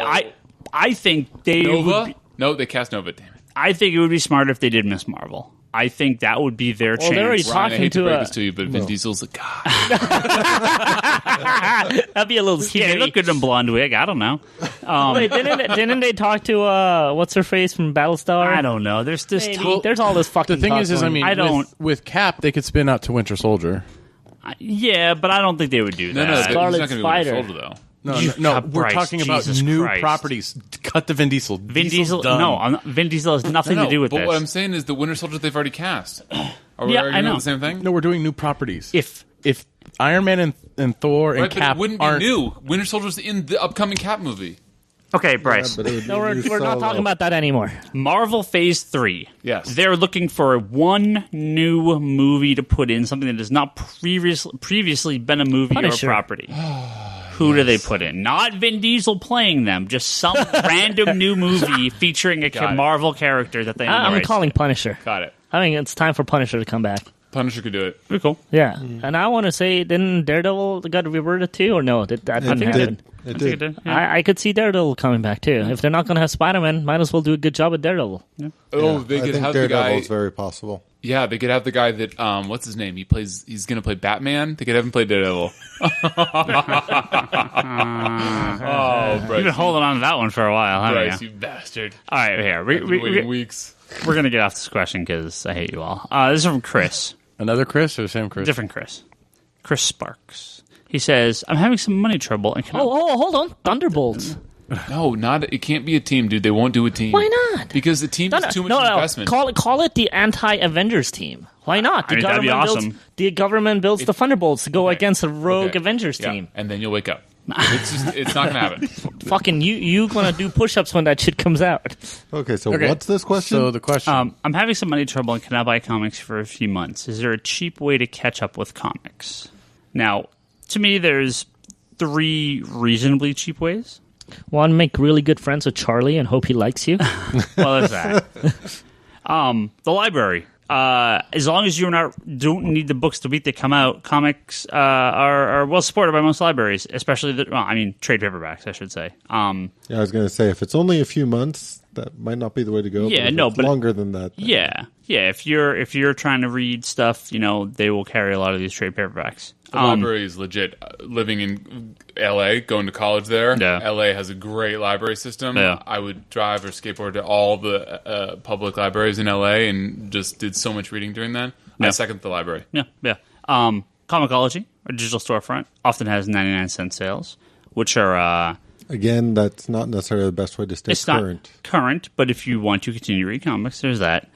I think they would Nova? be, No, they cast Nova. Damn it. I think it would be smart if they did Miss Marvel. I think that would be their chance. they're already Ryan, I talking hate to to break a- this to you, but Vin Diesel's a god. That'd be a little Yeah, scary. they look good in blonde wig. I don't know. Wait, didn't they talk to what's her face from Battlestar? I don't know. There's this. Maybe. There's all this fucking. The thing talk is, I going mean, I don't- with Cap, they could spin out to Winter Soldier. Yeah, but I don't think they would do No, that. he's Scarlet not going to be Spider. Winter Soldier, though. No, we're Bryce, talking about Jesus new Christ. properties. Cut the Vin Diesel. Vin Diesel's Diesel. done. No, Vin Diesel has nothing to do with but this. what I'm saying is the Winter Soldier they've already cast. Are we Yeah, I arguing know. about the same thing? No, we're doing new properties. If Iron Man and Thor and Right, but Cap it wouldn't be aren't new. Winter Soldier's in the upcoming Cap movie. okay, Bryce. But it would be No, we're new not solo. talking about that anymore. Marvel Phase 3. Yes. They're looking for one new movie to put in, something that has not previously been a movie Punisher. or property. Who do they put in? Not Vin Diesel playing them, just some random new movie featuring a Got it. Marvel character that they own the I'm rights calling Punisher. Got it. I think it's time for Punisher to come back. Punisher could do it. to. Pretty cool. Yeah, and I want to say, didn't Daredevil got reverted too, or no? That It didn't happen. did. It I think did. it did. Yeah. I could see Daredevil coming back too. If they're not going to have Spider-Man, might as well do a good job with Daredevil. Oh, they I could think have the guy. Daredevil's very possible. Yeah, they could have the guy that. What's his name? He's going to play Batman. They could have him play Daredevil. You've been holding on to that one for a while, haven't Bryce, you? you bastard! All right, here. I've been waiting We're weeks. going to get off this question because I hate you all. This is from Chris. another Chris or the same Chris? Different Chris. Chris Sparks. He says, I'm having some money trouble. And hold on. Thunderbolts. No, it can't be a team, dude. They won't do a team. Why not? Because the team is too much investment. Call it the anti-Avengers team. Why not? That'd be awesome. The government builds the Thunderbolts to go against a rogue Avengers team. And then you'll wake up. It's not going to happen. Fucking you going to do push-ups when that shit comes out. Okay, so what's this question? So the question... I'm having some money trouble and cannot buy comics for a few months. Is there a cheap way to catch up with comics? Now, to me, there's 3 reasonably cheap ways. Want to make really good friends with Charlie and hope he likes you? Well, there's that. The library. As long as you don't need the books the week they come out, comics are well supported by most libraries, especially trade paperbacks, I should say. I was going to say, if it's only a few months, that might not be the way to go. Yeah, but longer than that. Yeah. If you're trying to read stuff, they will carry a lot of these trade paperbacks. The library is legit. Living in L.A., going to college there, L.A. has a great library system. Yeah. I would drive or skateboard to all the public libraries in L.A. and just did so much reading during that. I second the library. Yeah. Comixology, a digital storefront, often has 99-cent sales, which are... Again, that's not necessarily the best way to stay current. Not current, but if you want to continue to read comics, there's that.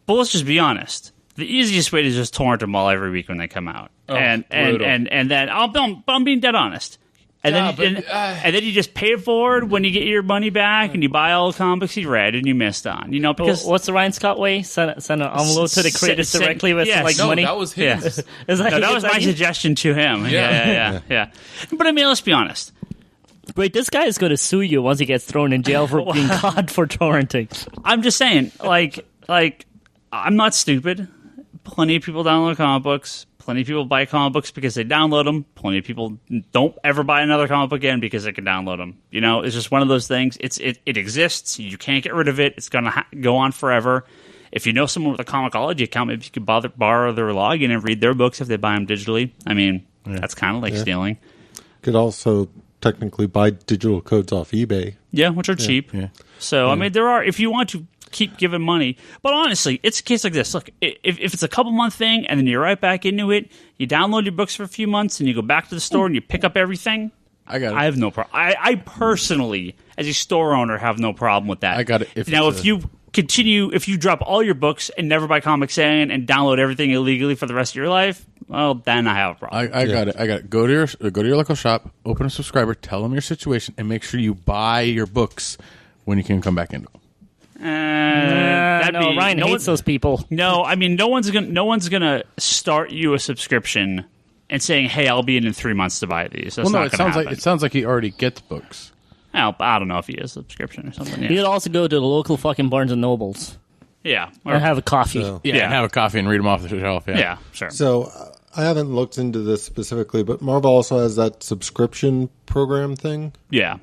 But let's just be honest. The easiest way to just torrent them all every week when they come out. And then I'm being dead honest. And then you just pay it forward when you get your money back and you buy all the comics you read and you missed on. Because what's the Ryan Scott way? Send an envelope to the creators directly with money. That was his. That was my suggestion to him. Yeah. But let's be honest. Wait, this guy is going to sue you once he gets thrown in jail for being caught for torrenting. I'm just saying, I'm not stupid. Plenty of people download comic books. Plenty of people buy comic books because they download them. Plenty of people don't ever buy another comic book again because they can download them. It's just one of those things. It exists. You can't get rid of it. It's going to go on forever. If you know someone with a Comixology account, maybe you could borrow their login and read their books if they buy them digitally. That's kind of like stealing. Could also technically buy digital codes off eBay. Yeah, which are cheap. Yeah. So, there are, if you want to keep giving money. But honestly, it's a case like this. Look, if it's a couple-month thing and then you're right back into it, you download your books for a few months and you go back to the store and you pick up everything, I have no problem. I personally, as a store owner, have no problem with that. I got it. If you drop all your books and never buy comics in and download everything illegally for the rest of your life, well, then I have a problem. I got it. Go to your local shop, open a subscriber, tell them your situation, and make sure you buy your books when you can come back in. Ryan hates those people. No, no one's gonna start you a subscription and saying, "Hey, I'll be in 3 months to buy these." That's it sounds like he already gets books. I don't know if he has a subscription or something. Yeah. You could also go to the local fucking Barnes and Nobles. Yeah, or have a coffee. And have a coffee and read them off the shelf. Yeah, sure. So I haven't looked into this specifically, but Marvel also has that subscription program thing. Yeah.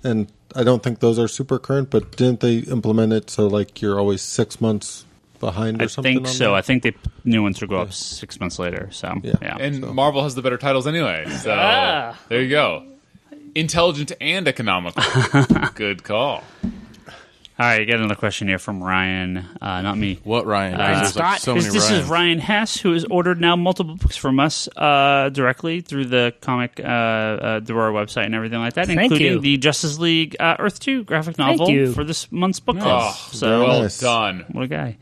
And I don't think those are super current, but didn't they implement it so you're always 6 months behind or something? I think so. I think the new ones will go up 6 months later. So Marvel has the better titles anyway. So there you go. Intelligent and economical. Good call. All right, you got another question here from Ryan. Not me. What Ryan? This is Ryan Hess, who has ordered now multiple books from us directly through the comic through our website and everything like that, including the Justice League Earth 2 graphic novel for this month's book club. Well done. What a guy.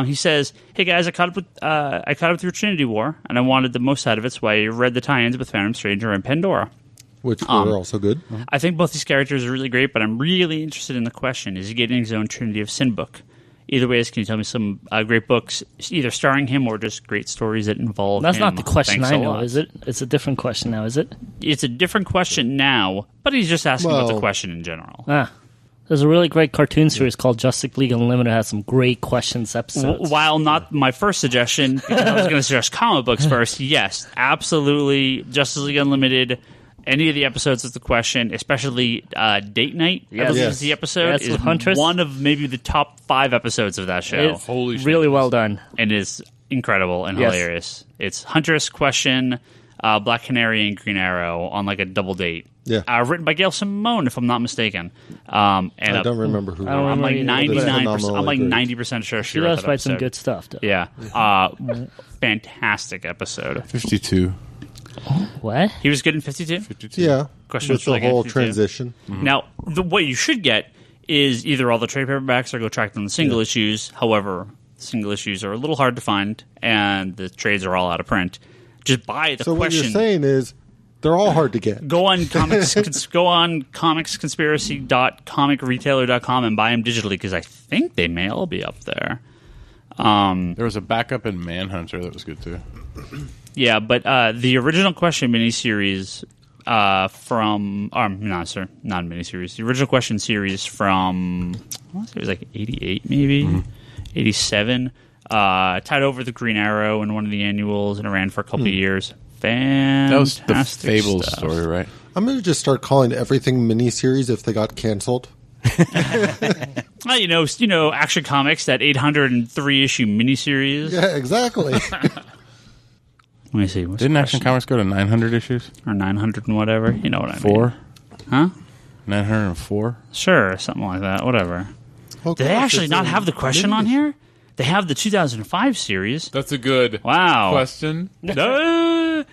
He says, "Hey guys, I caught up through Trinity War, and I wanted the most out of it, so I read the tie-ins with Phantom Stranger and Pandora. Which were also good. I think both these characters are really great, but I'm really interested in the question. Is he getting his own Trinity of Sin book? Either way, can you tell me some great books, either starring him or just great stories that involve him? That's not the question I know, is it? It's a different question now, is it? It's a different question now, but he's just asking about the question in general. There's a really great cartoon series called Justice League Unlimited. It has some great questions episodes. While not my first suggestion, because I was going to suggest comic books first, yes, absolutely. Justice League Unlimited, any of the episodes of the question, especially Date Night, I believe is the episode, is Huntress. One of maybe the top 5 episodes of that show. Holy shit. Really well done. And is incredible and hilarious. It's Huntress, Question, Black Canary, and Green Arrow on a double date. Yeah. Written by Gail Simone, if I'm not mistaken. I don't remember who. I'm 99%. I'm 90% sure she wrote that write episode. some good stuff, though. Yeah. Fantastic episode. 52. What? He was good in 52. 52. Yeah, Question with was the like in whole 52. transition. Now, what you should get is either all the trade paperbacks or go track down the single issues. However, single issues are a little hard to find, and the trades are all out of print. Just buy the So what question. you're saying is they're all hard to get. Go on comicsconspiracy.comicretailer.com and buy them digitally because I think they may all be up there. There was a backup in Manhunter that was good too. Yeah, but the original question miniseries from not miniseries. The original question series from I want to say it was like 88 maybe 87. Tied over the Green Arrow in one of the annuals and it ran for a couple of years. That was the Fantastic Fables stuff. story, right? I'm going to just start calling everything miniseries if they got canceled. Well, you know, Action Comics, that 803 issue miniseries. Yeah, exactly. Let me see. What's Didn't the Action question? Comics go to 900 issues? Or 900 and whatever? You know what I mean. 4? Huh? 904? Sure, something like that. Whatever. Oh, Do they gosh, actually it's not a have the question on here? They have the 2005 series. That's a good Wow. question. They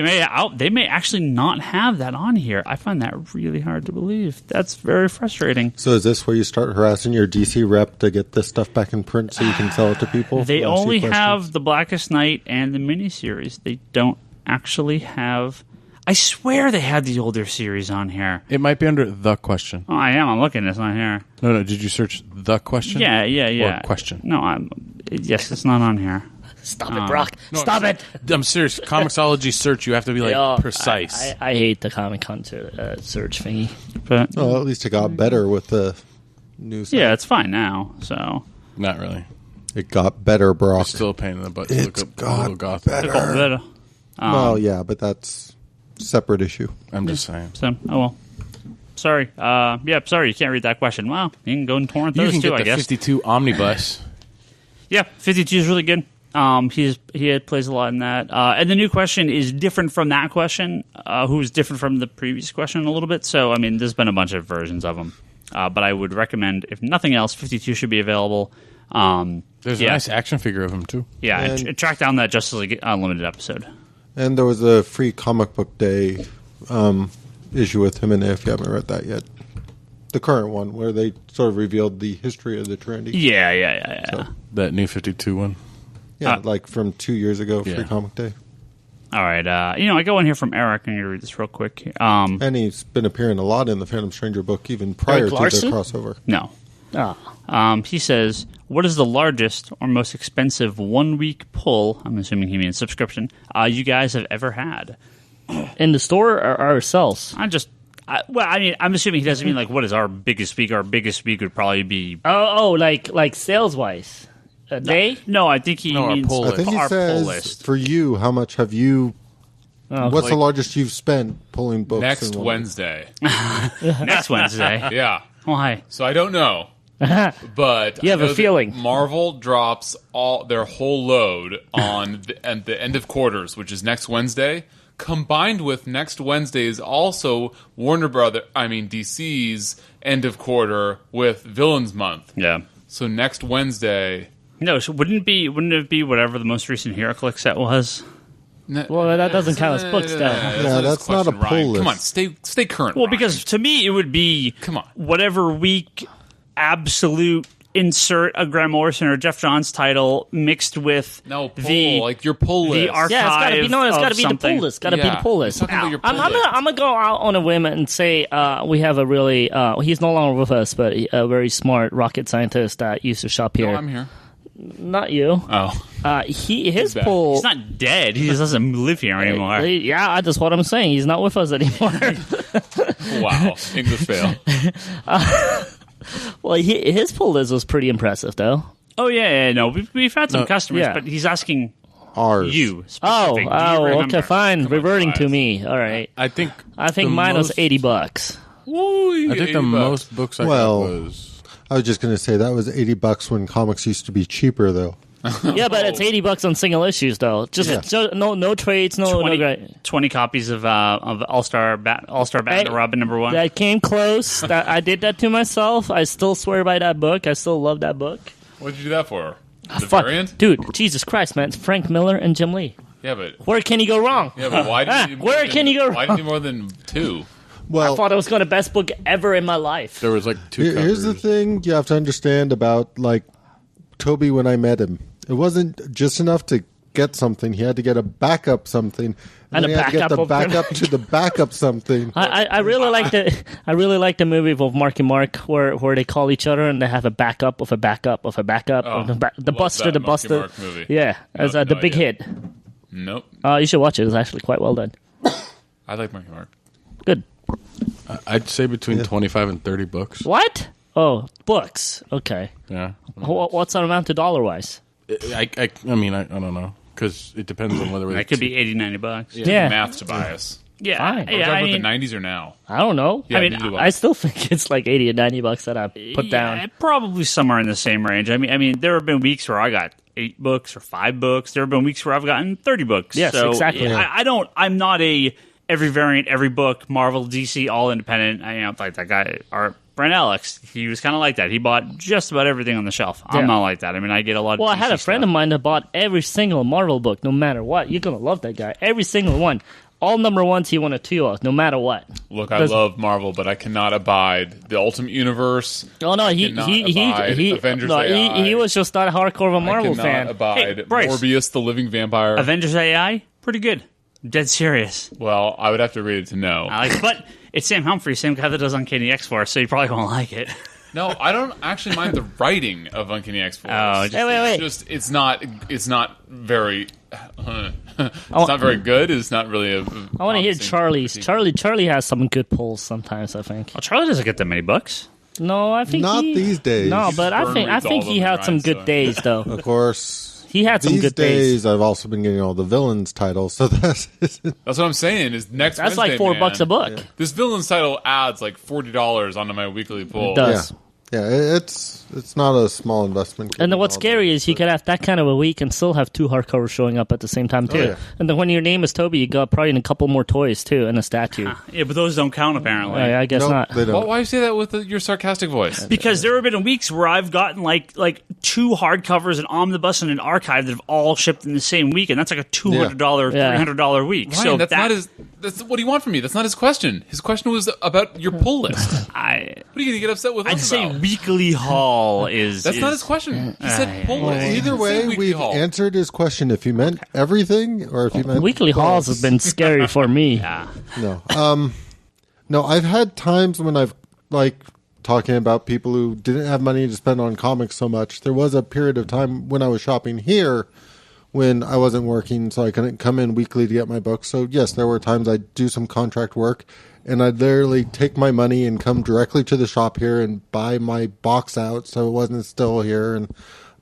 may actually not have that on here. I find that really hard to believe. That's very frustrating. So is this where you start harassing your DC rep to get this stuff back in print so you can sell it to people? They Ask you only questions? have the Blackest Night and the miniseries. They don't actually have. I swear they had the older series on here. It might be under the question. Oh, I am. I'm looking. It's not here. No. Did you search the question? Yeah. Or question? No, yes, it's not on here. Stop it, Brock. Stop it. I'm serious. Comicsology search, you have to be like Yeah, precise. I hate the Comic Hunter search thingy. But Well, at least it got better with the new stuff. yeah, it's fine now. So Not really. It got better, Brock. Still a pain in the butt to It's look up got Little Goth. better. Well, Um, yeah, but that's a separate issue. I'm just saying. So, oh well. Sorry. Sorry. You can't read that question. Well, you can go and torrent You those can too, get I the guess. 52 Omnibus. Yeah, 52 is really good. He plays a lot in that. And the new question is different from that question, who's different from the previous question a little bit. So, I mean, there's been a bunch of versions of them. But I would recommend, if nothing else, 52 should be available. There's a nice action figure of him, too. Yeah, And- and track down that Justice League Unlimited episode. And there was a free comic book day issue with him in it, if you haven't read that yet. The current one, where they sort of revealed the history of the Trinity. Yeah. That new 52 one. Yeah, like from 2 years ago, free Yeah. comic day. All right. I got one here from Eric. I'm going to read this real quick. And he's been appearing a lot in the Phantom Stranger book, even prior to Larsen? the crossover. No. Ah. He says, what is the largest or most expensive 1 week pull, I'm assuming he means subscription, you guys have ever had? In the store or ourselves? I'm assuming he doesn't mean like what is our biggest week. Our biggest week would probably be Like sales wise, a day. No, I think he No, our means pull I think he our pull says, list. for you, how much have you... what's the largest you've spent pulling books? Next in 1 week? Wednesday. Next Wednesday. Yeah. Oh, hi. So I don't know. But You have I a know that feeling. Marvel drops all their whole load on at the end of quarters, which is next Wednesday. Combined with next Wednesday is also DC's end of quarter with Villains Month. Yeah. So next Wednesday. No, so wouldn't it be whatever the most recent HeroClix set was? Well, that doesn't count as books, though. Yeah, that's not a pull list. Come on, stay current. Well, Ryan. because to me it would be Come on. whatever week absolute insert a Grant Morrison or Jeff Johns title mixed with No, pull, the like your pull list. the archive. Yeah, it's gotta be. No, it's of gotta be the something. pull list. It's gotta be the pull list. He's talking about your pull I'm list. gonna go out on a whim and say we have a really he's no longer with us, but a very smart rocket scientist that used to shop here. No, I'm here. Not you. Oh, His back. pull. He's not dead. He just doesn't live here anymore. Yeah, that's what I'm saying. He's not with us anymore. wow. English fail. Well, his pull list was pretty impressive, though. Oh yeah, no, we've had some No, customers, yeah. but he's asking Ours. you. Oh, Specific. Do you remember? okay, fine. Reverting to guys. me. All right. I think I think the mine was most- $80. I think the most books I Well- got was... I was just going to say, that was $80 when comics used to be cheaper, though. Yeah, but it's $80 on single issues, though. Just no trades, no 20 copies of All-Star Batman and Robin #1. That came close. I did that to myself. I still swear by that book. I still love that book. What'd you do that for? The Fuck, variant? dude, Jesus Christ, man! It's Frank Miller and Jim Lee. Yeah, but Where can he go wrong? why do you need more Where than- can you go Why do you need more than 2? Well, I thought it was going to best book ever in my life. There was like 2 covers. here's the thing you have to understand about like Toby when I met him. It wasn't just enough to get something. He had to get a backup something. And then a he had to get backup the of- backup to the backup something. I really like the movie of Marky Mark where they call each other and they have a backup of a backup of a backup of the love Buster that the Marky Buster. Mark movie. Yeah, as No the big idea. hit. Nope. You should watch it. It's actually quite well done. I like Marky Mark. Good. I'd say between 25 and 30 books. What? Oh, books. Okay. Yeah. What's the amount to dollar wise? I mean, I don't know. Because it depends on whether That could be $80-$90. Yeah. Math to bias. Yeah, Fine. Are we yeah. talking I about mean, the 90s or now? I don't know. Yeah, I mean, neither do I still think it's like $80 or $90 that I put yeah, down. probably somewhere in the same range. I mean, there have been weeks where I got 8 books or 5 books. There have been weeks where I've gotten 30 books. Yes, so, exactly. yeah, I'm not a every variant, every book, Marvel, DC, all independent. Like that guy, Brent Alex. He was kind of like that. He bought just about everything on the shelf. I'm Yeah. not like that. I mean, I get a lot of Well, I DC had a friend stuff. of mine that bought every single Marvel book, no matter what. You're gonna love that guy. Every single one. All number ones he wanted 2 of, no matter what. Look, I Does- love Marvel, but I cannot abide the Ultimate Universe. Oh no, he Avengers no, AI. he was just not hardcore of a Marvel I cannot fan. abide Hey, Bryce. Morbius, the Living Vampire. Avengers AI, pretty good. Dead serious. Well, I would have to read it to know. I like, but it's Sam Humphrey, same guy that does Uncanny X-Force, so you probably won't like it. No, I don't actually mind the writing of Uncanny X-Force. Oh, just- Wait. It's not very. It's not very good. It's not really a. I want to hear promising Charlie's. critique. Charlie has some good pulls sometimes. I think. Well, Charlie doesn't get that many books. No, I think Not these days. No, but I Burn think reads all of he them, had some right? good So- days though. Of course. He had some These good days. I've also been getting all the villains titles, so that's That's what I'm saying. Is next That's Wednesday, like $4 man, a book. This villain's title adds like $40 onto my weekly pull. It does. yeah. It's not a small investment. And then what's All scary that, is you but- could have that kind of a week and still have 2 hardcovers showing up at the same time too. yeah. And then when your name is Toby, you got probably a couple more toys too and a statue. Yeah, but those don't count apparently. I guess Nope, not. they don't. Why do you say that with your sarcastic voice? Because there have been weeks where I've gotten like 2 hardcovers, an omnibus, and an archive that have all shipped in the same week, and that's like a $200, Yeah. $300 week. Ryan, so that's not his. That's what do you want from me? That's not his question. His question was about your pull list. What I are you going to get upset with I'd us say about? weekly haul is. That's is, not his question. He said pull Well, list. He either didn't say way, weekly we've haul. answered his question. If he meant everything, or if he meant Weekly hauls have been scary for me. Yeah. No, I've had times when I've like talking about people who didn't have money to spend on comics so much. There was a period of time when I was shopping here when I wasn't working, so I couldn't come in weekly to get my books. So yes, there were times I'd do some contract work, and I'd literally take my money and come directly to the shop here and buy my box out, so it wasn't still here. And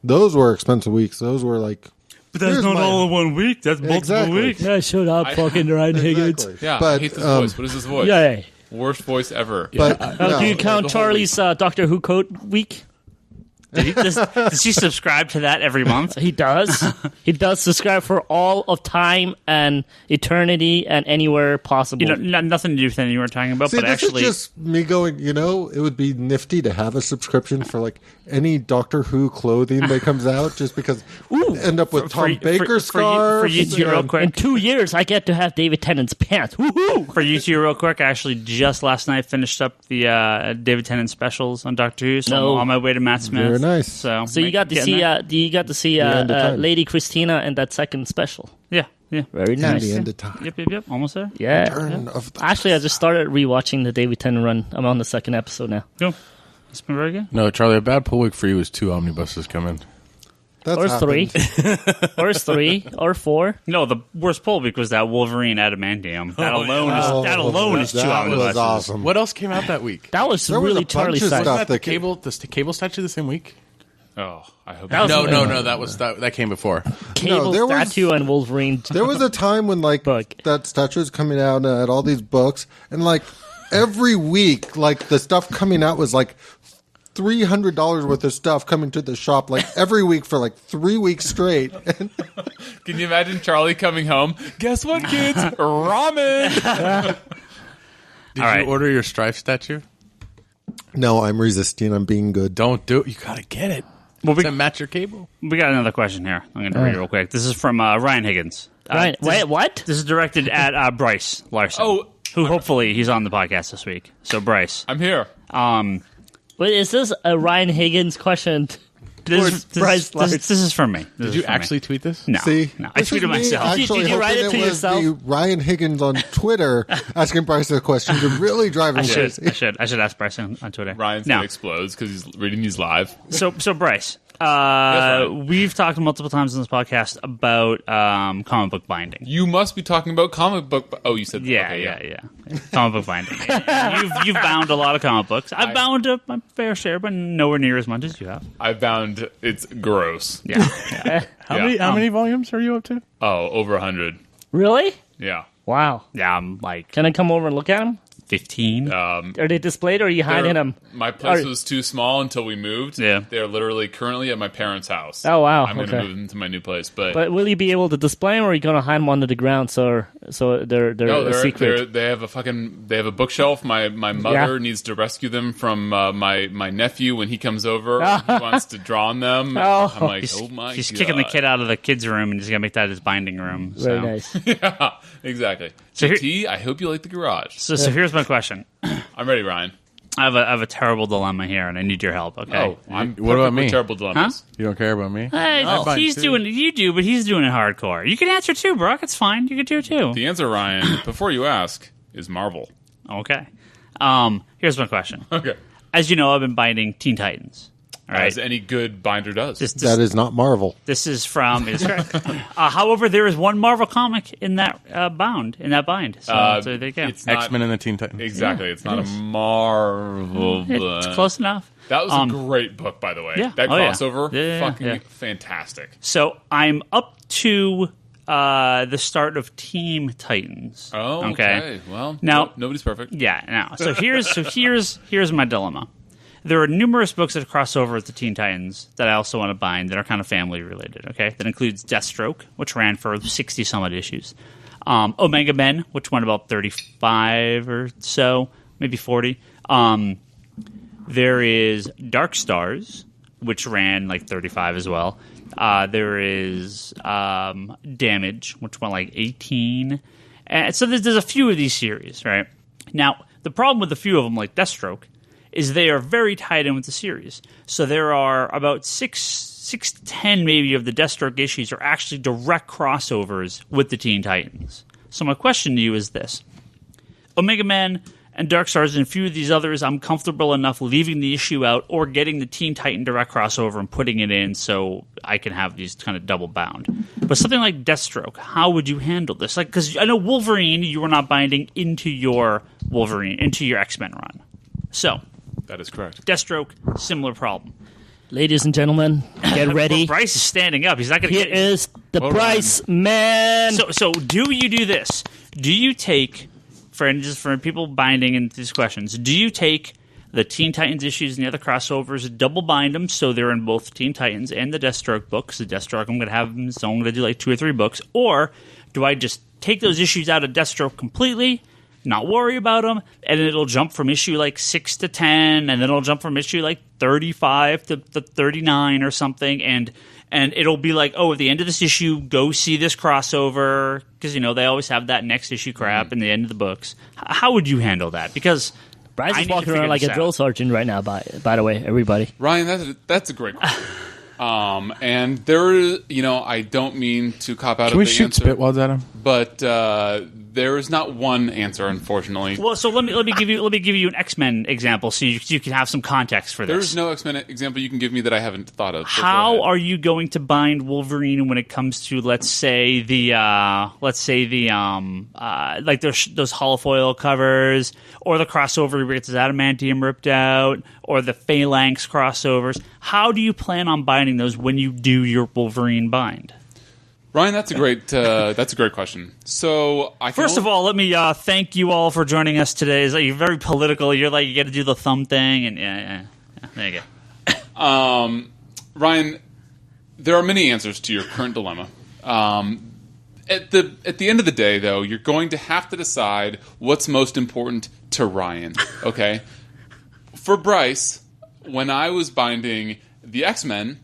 those were expensive weeks. Those were like. But that's Here's not my- all in 1 week. That's multiple Exactly. weeks. Yeah, shut up, fucking Ryan Higgins. Exactly. Yeah, I but hate this voice. What is this voice? Yeah. Worst voice ever. but Do you no, count the whole Charlie's Doctor Who coat week? Does he subscribe to that every month? He does. He does subscribe for all of time and eternity and anywhere possible. You know, nothing to do with anything you were talking about, See, but this actually, is just me going, it would be nifty to have a subscription for like any Doctor Who clothing that comes out, just because end up with Tom Baker scarves. for you two, real quick. in 2 years, I get to have David Tennant's pants. Woohoo! For you two, real quick, I actually just last night finished up the David Tennant specials on Doctor Who, so No. I'm on my way to Matt Smith. Very nice. So You got to getting see there. end of time. Lady Christina in that second special. Yeah. Very At nice. the end of time. Yep. Almost there. Yeah. Turn of the Actually, I just started rewatching the David Tennant run. I'm on the second episode now. Go. It's been very good. No, Charlie, a bad pull week for you is 2 omnibuses come in. That's Or happened. 3. Or 3. Or 4. No, the worst pull week was that Wolverine adamantium. That alone Oh, is 2 that omnibuses. was awesome. What else came out that week? That was There was really a bunch Charlie of side. stuff. Wasn't that that the cable statue the same week? Oh, I hope That was- No. That came before. Cable there was- statue and Wolverine. There was a time when like Book. that statue was coming out and I had all these books, and like every week, like the stuff coming out was like $300 worth of stuff coming to the shop, like every week for like 3 weeks straight. And Can you imagine Charlie coming home? Guess what, kids? Ramen. Did All right. you order your Strife statue? no, I'm resisting. I'm being good. Don't do it. You gotta get it. Well, To match your cable. we got another question here. I'm going to read it real quick. This is from Ryan Higgins. Right. Wait, what? This is directed at Bryce Larsen. Oh, who hopefully he's on the podcast this week. So Bryce, I'm here. Wait, is this a Ryan Higgins question? Bryce Larsen? This is from me. Did you actually tweet this? No, See, no. I this is tweeted me myself. Actually, Did you write it hoping to was yourself? the Ryan Higgins on Twitter asking Bryce a question to really drive him I crazy. should ask Bryce on Twitter. Ryan's now, head explodes because he's reading these live. So Bryce, Ryan. we've talked multiple times on this podcast about comic book binding. You must be talking about comic book. Oh, you said Yeah. Comic book binding. You've bound a lot of comic books. I've bound my fair share, but nowhere near as much as you have. I found it's gross. Yeah. How many volumes are you up to? Oh, over 100. Really? Yeah. Wow. Yeah, I'm like Can I come over and look at them? 15. Are they displayed or are you hiding them? My place was too small until we moved. Yeah. They're literally currently at my parents' house. Oh, wow. I'm going to Okay. move them to my new place, but But will you be able to display them or are you going to hide them under the ground so they're no, a secret? they have a bookshelf. My mother needs to rescue them from my nephew when he comes over. He wants to draw on them. Oh. I'm like, oh my god. He's kicking the kid out of the kids' room and he's going to make that his binding room. So. Very nice. Yeah, exactly. So here- JT, I hope you like the garage. So here's my question. I'm ready, Ryan. I have a terrible dilemma here, and I need your help. Okay. Oh, I'm What about perfect with me? terrible dilemmas. You don't care about me? Hey, I bind he's too. doing. You do, but he's doing it hardcore. You can answer too, Brock. It's fine. You can do it too. The answer, Ryan, before you ask, is Marvel. Okay. Here's my question. Okay. As you know, I've been binding Teen Titans. All right. As any good binder does. That is not Marvel. This is from. It's correct. However, there is one Marvel comic in that bind. So there you go. It's not, X-Men and the Teen Titans. Exactly. Yeah, it's not a Marvel book. It's close enough. That was a great book, by the way. Yeah. That Oh, yeah. crossover, Yeah, fucking fantastic. So I'm up to the start of Team Titans. Oh, okay. Well, Now- nobody's perfect. Yeah. Now, here's my dilemma. There are numerous books that cross over with the Teen Titans that I also want to bind that are kind of family related. Okay, that includes Deathstroke, which ran for 60 some odd issues. Omega Men, which went about 35 or so, maybe 40. There is Dark Stars, which ran like 35 as well. There is Damage, which went like 18. And so there's a few of these series, right? Now, the problem with a few of them, like Deathstroke, is they are very tied in with the series. So there are about 6 to 10 maybe of the Deathstroke issues are actually direct crossovers with the Teen Titans. So my question to you is this. Omega Man and Dark Stars and a few of these others, I'm comfortable enough leaving the issue out or getting the Teen Titan direct crossover and putting it in so I can have these kind of double bound. But something like Deathstroke, how would you handle this? Like, because I know Wolverine, you were not binding into your X-Men run. So, That is correct. Deathstroke, similar problem. Ladies and gentlemen, get ready. Bryce is standing up. He's not going to Here get is the Hold Bryce Man. So do you do this? Do you take, for people binding into these questions, do you take the Teen Titans issues and the other crossovers, double bind them so they're in both Teen Titans and the Deathstroke books? The Deathstroke I'm going to have them, so I'm going to do like 2 or 3 books. Or do I just take those issues out of Deathstroke completely, not worry about them, and it'll jump from issue like 6 to 10, and then it'll jump from issue like 35 to 39 or something, and it'll be like, oh, at the end of this issue, go see this crossover, because, they always have that next issue crap in the end of the books. How would you handle that? Because Bryce I is need to walking figure around like this a drill out. sergeant right now, by the way, everybody. Ryan, that's a great question. And there is, I don't mean to cop out Can of we the shoot answer, spitwads at him? but there is not one answer, unfortunately. Well, so let me give you an X-Men example, so you can have some context for this. There's no X-Men example you can give me that I haven't thought of. so go How ahead. are you going to bind Wolverine when it comes to let's say the like those holofoil covers, or the crossover where it's his adamantium ripped out, or the phalanx crossovers? How do you plan on binding those when you do your Wolverine bind? Ryan, that's a great question. So, First of all, let me thank you all for joining us today. You're very political. You're like, you got to do the thumb thing, and yeah, there you go. Ryan, there are many answers to your current dilemma. At the end of the day, though, you're going to have to decide what's most important to Ryan. Okay, for Bryce, when I was binding the X-Men,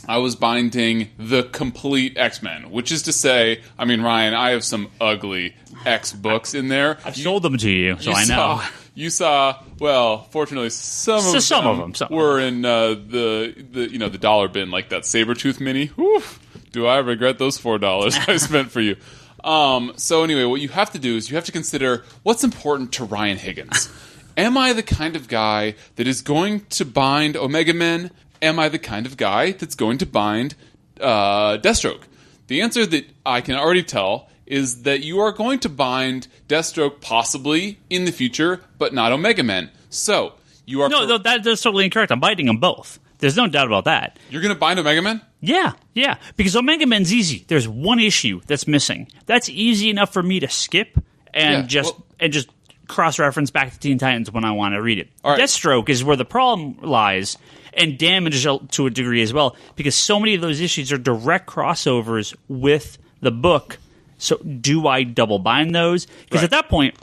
I was binding the complete X-Men, which is to say, I mean, Ryan, I have some ugly X books in there. I've sold them to you, so I know. You saw. Well, fortunately, some of them were in the dollar bin, like that Sabretooth mini. Whew, do I regret those $4 I spent for you? So anyway, what you have to do is you have to consider what's important to Ryan Higgins. Am I the kind of guy that is going to bind Omega Men? Am I the kind of guy that's going to bind Deathstroke? The answer that I can already tell is that you are going to bind Deathstroke possibly in the future, but not Omega Men. So, you are... No, that's totally incorrect. I'm binding them both. There's no doubt about that. You're going to bind Omega Men? Yeah. Because Omega Men's easy. There's one issue that's missing. That's easy enough for me to skip and just cross-reference back to Teen Titans when I want to read it. Right. Deathstroke is where the problem lies, and Damage to a degree as well, because so many of those issues are direct crossovers with the book. So do I double bind those? Because at that point,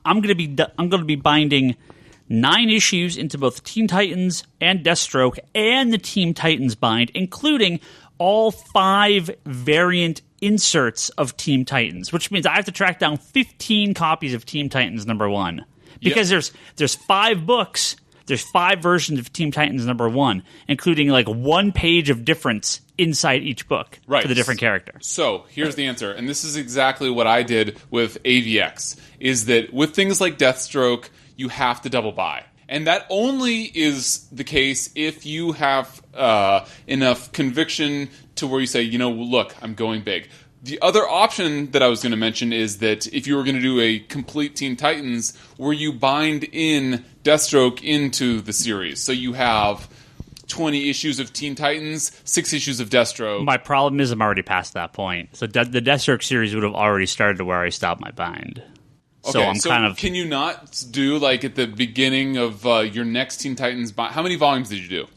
I'm going to be binding 9 issues into both Teen Titans and Deathstroke and the Teen Titans bind, including all 5 variant inserts of Teen Titans, which means I have to track down 15 copies of Teen Titans #1 because there's 5 books. There's 5 versions of Teen Titans #1, including like 1 page of difference inside each book for the different character. So here's the answer, and this is exactly what I did with AVX, is that with things like Deathstroke, you have to double buy. And that only is the case if you have enough conviction to where you say, look, I'm going big. The other option that I was going to mention is that if you were going to do a complete Teen Titans where you bind in Deathstroke into the series. So you have 20 issues of Teen Titans, 6 issues of Deathstroke. My problem is I'm already past that point. So the Deathstroke series would have already started to where I stopped my bind. So Okay, Can you not do, like, at the beginning of your next Teen Titans bind? How many volumes did you do?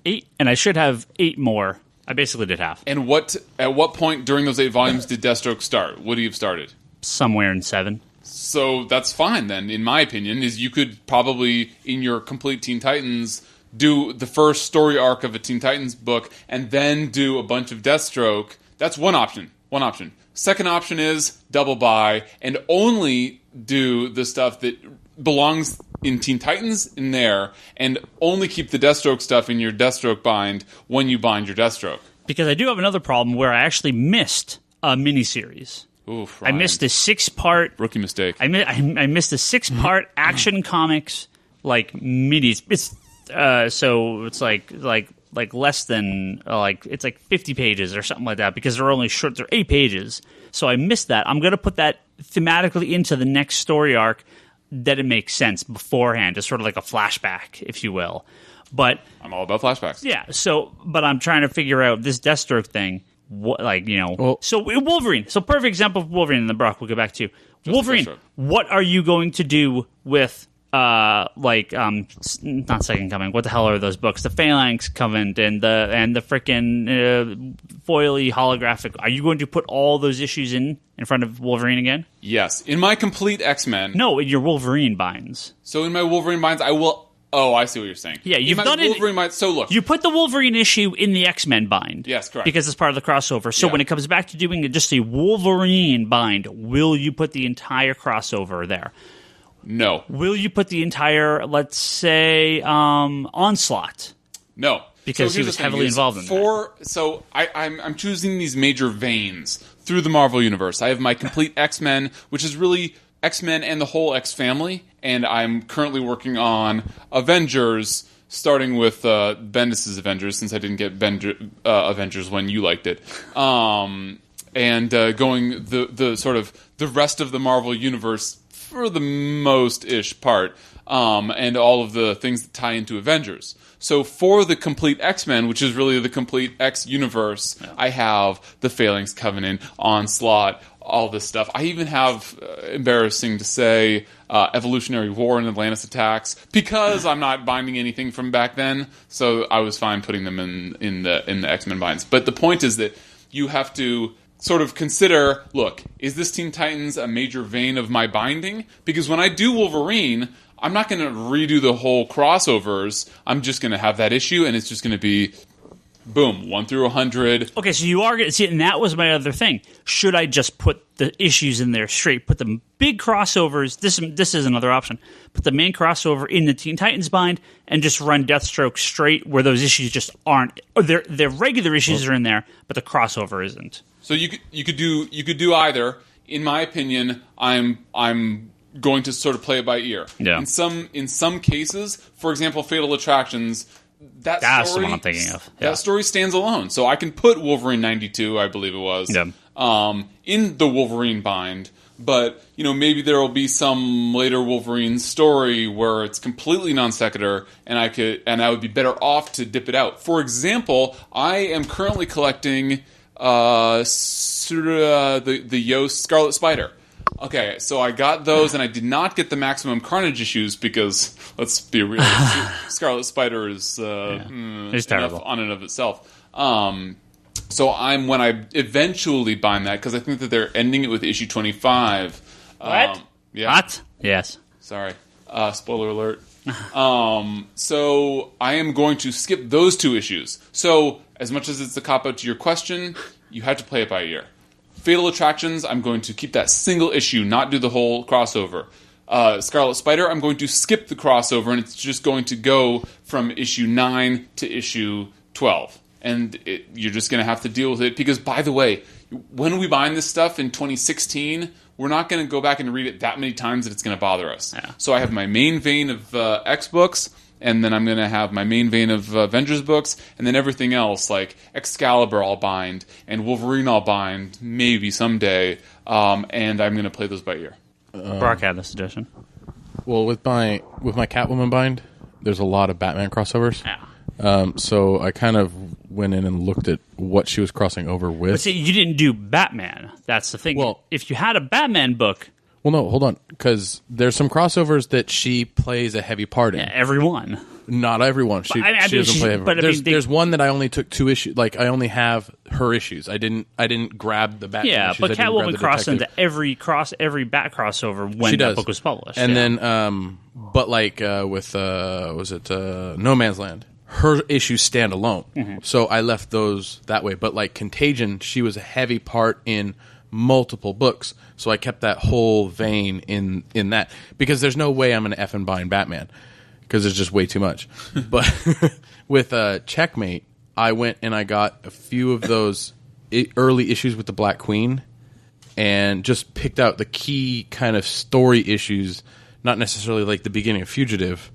8, and I should have 8 more. I basically did half. And at what point during those 8 volumes did Deathstroke start? Would he have started? Somewhere in 7. So that's fine then, in my opinion, is you could probably, in your complete Teen Titans, do the first story arc of a Teen Titans book and then do a bunch of Deathstroke. That's one option. Second option is double buy and only do the stuff that belongs in Teen Titans in there and only keep the Deathstroke stuff in your Deathstroke bind when you bind your Deathstroke. Because I do have another problem where I actually missed a miniseries. Oof, I missed a 6-part... Rookie mistake. I missed a 6-part Action Comics, like, minis. It's, so it's like less than, it's like 50 pages or something like that, because they're only short, they're 8 pages. So I missed that. I'm going to put that thematically into the next story arc that it makes sense beforehand, just sort of like a flashback, if you will. But I'm all about flashbacks. Yeah, but I'm trying to figure out this Deathstroke thing. So Wolverine. So perfect example of Wolverine in the Brock. We'll go back to Wolverine. What are you going to do with not Second Coming? What the hell are those books? The Phalanx Covenant and the frickin' foily holographic. Are you going to put all those issues in front of Wolverine again? Yes, in my complete X-Men. No, in your Wolverine binds. So in my Wolverine binds, I will. Oh, I see what you're saying. Yeah, you've done it. So look, you put the Wolverine issue in the X-Men bind. Yes, correct. Because it's part of the crossover. So when it comes back to doing just a Wolverine bind, will you put the entire crossover there? No. Will you put the entire, let's say, Onslaught? No. Because he was heavily involved in that. So I'm choosing these major veins through the Marvel Universe. I have my complete X-Men, which is really X-Men and the whole X family, and I'm currently working on Avengers, starting with Bendis' Avengers, since I didn't get Avengers when you liked it, and going the sort of the rest of the Marvel Universe for the most-ish part, and all of the things that tie into Avengers. So for the complete X-Men, which is really the complete X universe, I have the Phalanx Covenant, Onslaught, all this stuff. I even have, embarrassing to say, Evolutionary War and Atlantis Attacks, because I'm not binding anything from back then, so I was fine putting them in the X-Men binds. But the point is that you have to sort of consider, look, is this Teen Titans a major vein of my binding? Because when I do Wolverine, I'm not going to redo the whole crossovers. I'm just going to have that issue, and it's just going to be boom, 1 through 100. Okay, so you are going to see, and that was my other thing. Should I just put the issues in there straight? Put the big crossovers. This is another option. Put the main crossover in the Teen Titans bind and just run Deathstroke straight, where those issues just aren't. Or their regular issues are in there, but the crossover isn't. So you could do either. In my opinion, I'm going to sort of play it by ear. Yeah. In some cases, for example, Fatal Attractions. That's story, the one I'm thinking of. Yeah. That story stands alone. So I can put Wolverine 92, I believe it was, in the Wolverine bind. But, maybe there will be some later Wolverine story where it's completely non sequitur, and I would be better off to dip it out. For example, I am currently collecting the Yost Scarlet Spider. Okay, so I got those, and I did not get the Maximum Carnage issues because, let's be real, Scarlet Spider is it's terrible on and of itself. So when I eventually bind that, because I think that they're ending it with issue 25. What? Yeah. What? Yes. Sorry. Spoiler alert. So I am going to skip those 2 issues. So as much as it's a cop-out to your question, you have to play it by ear. Fatal Attractions, I'm going to keep that single issue, not do the whole crossover. Scarlet Spider, I'm going to skip the crossover, and it's just going to go from issue 9 to issue 12. And you're just going to have to deal with it. Because, by the way, when we bind this stuff in 2016, we're not going to go back and read it that many times that it's going to bother us. Yeah. So I have my main vein of X books, and then I'm going to have my main vein of Avengers books, and then everything else, like Excalibur I'll bind, and Wolverine I'll bind, maybe someday, and I'm going to play those by ear. Brock had this edition. Well, with my Catwoman bind, there's a lot of Batman crossovers. Yeah. So I kind of went in and looked at what she was crossing over with. But see, you didn't do Batman. That's the thing. Well, if you had a Batman book... Well, no, hold on, because there's some crossovers that she plays a heavy part in. Yeah, everyone. Not everyone. She doesn't play everyone. There's one that I only took 2 issues. Like, I only have her issues. I didn't grab the Batman issues. Yeah, but Catwoman crossed into every Bat crossover when that book was published. And then, but like with was it No Man's Land? Her issues stand alone. Mm-hmm. So I left those that way. But like Contagion, she was a heavy part in multiple books, so I kept that whole vein in that, because there's no way I'm going to effing bind Batman, because there's just way too much. But with Checkmate, I went and I got a few of those early issues with the Black Queen, and just picked out the key kind of story issues, not necessarily like the beginning of Fugitive,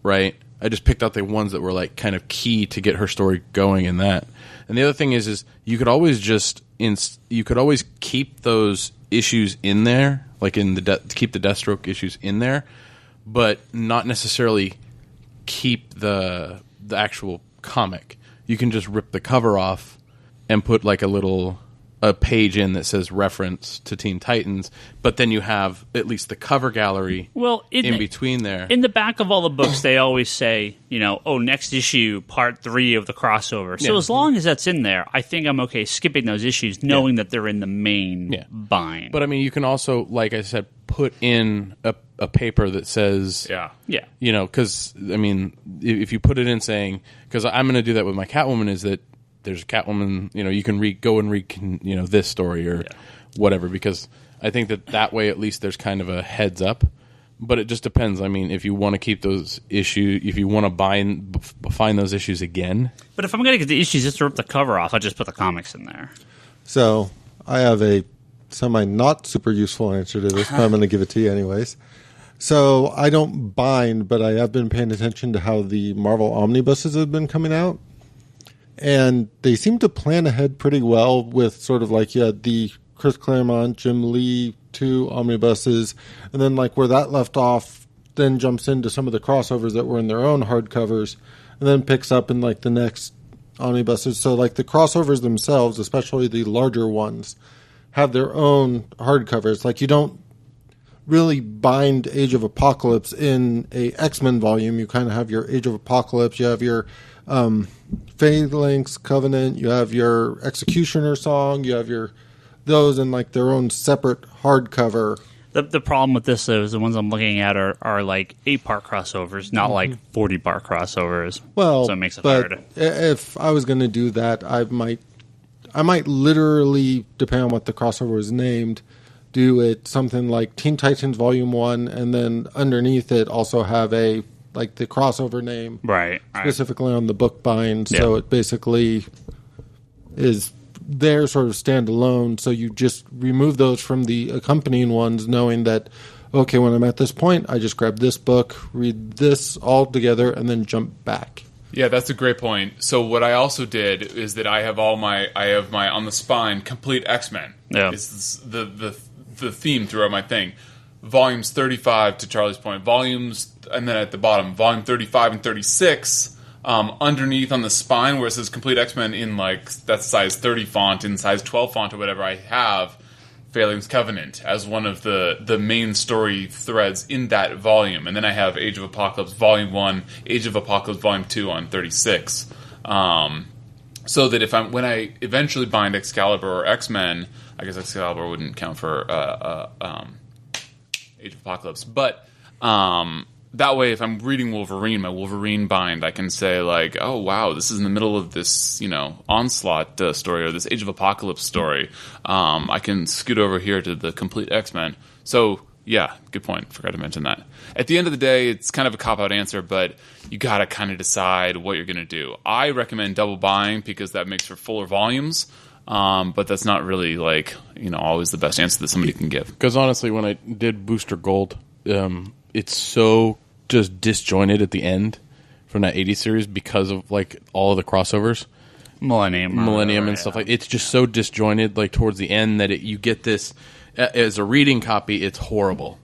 right? I just picked out the ones that were like kind of key to get her story going in that. And the other thing is you could always keep those issues in there, like keep the Deathstroke issues in there, but not necessarily keep the actual comic. You can just rip the cover off and put like a page in that says reference to Teen Titans, but then you have at least the cover gallery in between there. In the back of all the books, they always say, next issue, part 3 of the crossover. So as long as that's in there, I think I'm okay skipping those issues, knowing that they're in the main bind. But I mean, you can also, like I said, put in a paper that says, because I mean, if you put it in saying, because I'm going to do that with my Catwoman, is that there's Catwoman, you can go and read, this story or whatever, because I think that way at least there's kind of a heads up. But it just depends. I mean, if you want to keep those issues, if you want to find those issues again. But if I'm going to get the issues just to rip the cover off, I just put the comics in there. So I have a semi not super useful answer to this, but I'm going to give it to you anyways. So I don't bind, but I have been paying attention to how the Marvel omnibuses have been coming out. And they seem to plan ahead pretty well with sort of like, the Chris Claremont, Jim Lee 2 omnibuses. And then like where that left off, then jumps into some of the crossovers that were in their own hardcovers. And then picks up in like the next omnibuses. So like the crossovers themselves, especially the larger ones, have their own hardcovers. Like you don't really bind Age of Apocalypse in a X-Men volume. You kind of have your Age of Apocalypse. You have your Phalanx Covenant, you have your Executioner song, you have those in like their own separate hardcover. The problem with this, though, is the ones I'm looking at are like 8-part crossovers, not like 40-part crossovers. Well, so it makes it but hard. if I was going to do that, I might literally, depending on what the crossover is named, do it something like Teen Titans Volume 1, and then underneath it also have the crossover name. Right. Specifically on the book bind, so it basically is there sort of standalone, so you just remove those from the accompanying ones, knowing that, okay, when I'm at this point, I just grab this book, read this all together, and then jump back. Yeah, that's a great point. So what I also did is that I have my on the spine complete X-Men. Yeah. It's the theme throughout my thing. Volumes 35 to Charlie's point. Volumes, and then at the bottom, volume 35 and 36. Underneath on the spine where it says complete X-Men in like that size 30 font in size 12 font or whatever, I have Phalanx Covenant as one of the main story threads in that volume. And then I have Age of Apocalypse Volume 1, Age of Apocalypse Volume 2 on 36. So that when I eventually bind Excalibur or X-Men, I guess Excalibur wouldn't count for Age of Apocalypse, but that way, if I'm reading Wolverine, my Wolverine bind, I can say like, "Oh wow, this is in the middle of this, Onslaught story or this Age of Apocalypse story." I can scoot over here to the complete X-Men. So yeah, good point. Forgot to mention that. At the end of the day, it's kind of a cop-out answer, but you gotta kind of decide what you're gonna do. I recommend double bind because that makes for fuller volumes. But that's not really always the best answer that somebody can give. Because honestly, when I did Booster Gold, it's so just disjointed at the end from that 80s series because of all of the crossovers, Millennium and stuff like. It's just so disjointed towards the end that you get this as a reading copy. It's horrible.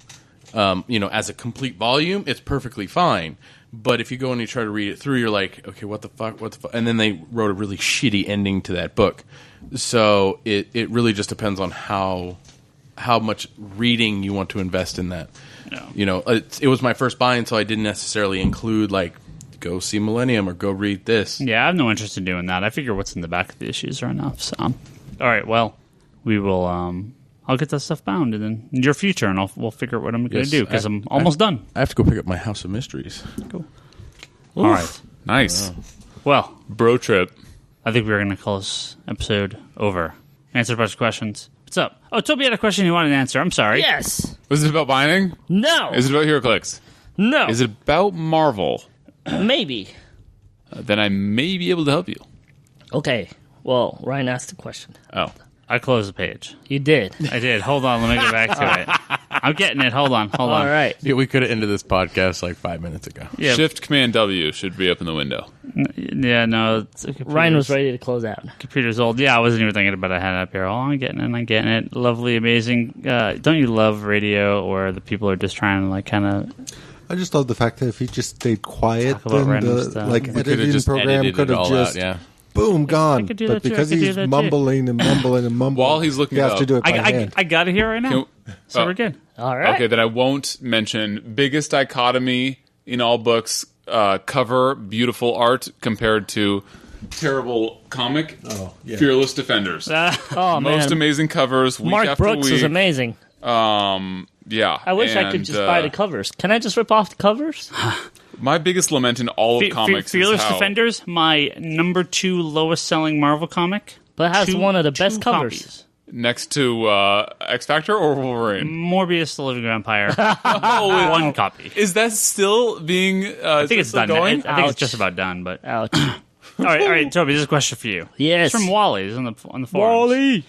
As a complete volume, it's perfectly fine. But if you go and you try to read it through, you're like, okay, what the fuck? And then they wrote a really shitty ending to that book. So it really just depends on how much reading you want to invest in that. Yeah. It was my first buy-in, so I didn't necessarily include go see Millennium or go read this. Yeah, I have no interest in doing that. I figure what's in the back of the issues are enough. So, all right, well, we will. I'll get that stuff bound, and then in your future, and we'll figure out what I'm going to do because I'm almost done. I have to go pick up my House of Mysteries. Cool. Oof. All right, nice. Well, bro trip. I think we're going to call this episode over. Answer a bunch of questions. What's up? Oh, Toby had a question he wanted to answer. I'm sorry. Yes. Was it about binding? No. Is it about HeroClix? No. Is it about Marvel? Maybe. Then I may be able to help you. Okay. Well, Ryan asked the question. Oh. I closed the page. You did. I did. Hold on. Let me get back to it. I'm getting it. Hold on. All right. Yeah, we could have ended this podcast 5 minutes ago. Yeah. Shift Command W should be up in the window. Yeah, no. Ryan was ready to close out. Computer's old. Yeah, I wasn't even thinking about it. I had it up here. Oh, I'm getting it. Lovely, amazing. Don't you love radio or the people are just trying to kind of... I just love the fact that if he just stayed quiet, Talk about then random the stuff. editing program could have just... Boom, gone. I could do But that too. because I could do he's that too. mumbling and mumbling and mumbling, While he's looking you it have to up. do it by hand. I got it here right now. So oh. we're good. All right. Okay, then I won't mention biggest dichotomy in all books, cover, beautiful art compared to terrible comic, Fearless Defenders. Oh, man. Most amazing covers week Mark after Brooks week. is amazing. Yeah. I wish I could just buy the covers. Can I just rip off the covers? My biggest lament in all of comics Fearless is how... Defenders, my number 2 lowest selling Marvel comic. But it has one of the best two covers. copies. Next to X Factor or Wolverine? Morbius, The Living Vampire. Oh, one copy. Is that still being... I think it's done. Going? I think it's just about done. But Ouch. all right, Toby, this is a question for you. Yes. It's from Wally. It's on the forums. Wally!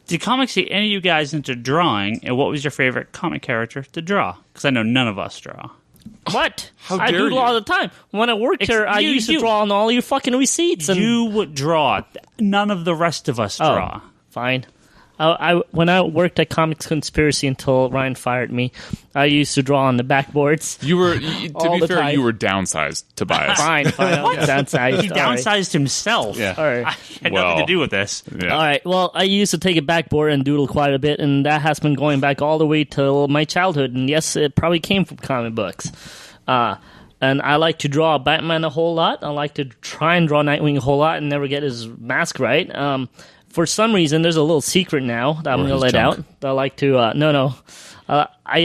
Did comics get any of you guys into drawing, and what was your favorite comic character to draw? Because I know none of us draw. What? How I dare doodle you. all the time. When I worked here, I used to draw on all your fucking receipts. And You would draw. None of the rest of us draw. Fine. When I worked at Comics Conspiracy until Ryan fired me, I used to draw on the backboards. You were, to All be the fair, time. you were downsized, Tobias. Fine. Downsized. He downsized himself. Yeah. All right. I had nothing to do with this. Yeah. All right. Well, I used to take a backboard and doodle quite a bit, and that has been going back all the way till my childhood. And yes, it probably came from comic books. And I like to draw Batman a whole lot. I like to try and draw Nightwing a whole lot and never get his mask right. for some reason, there's a little secret now that I'm going to let out. I like to, I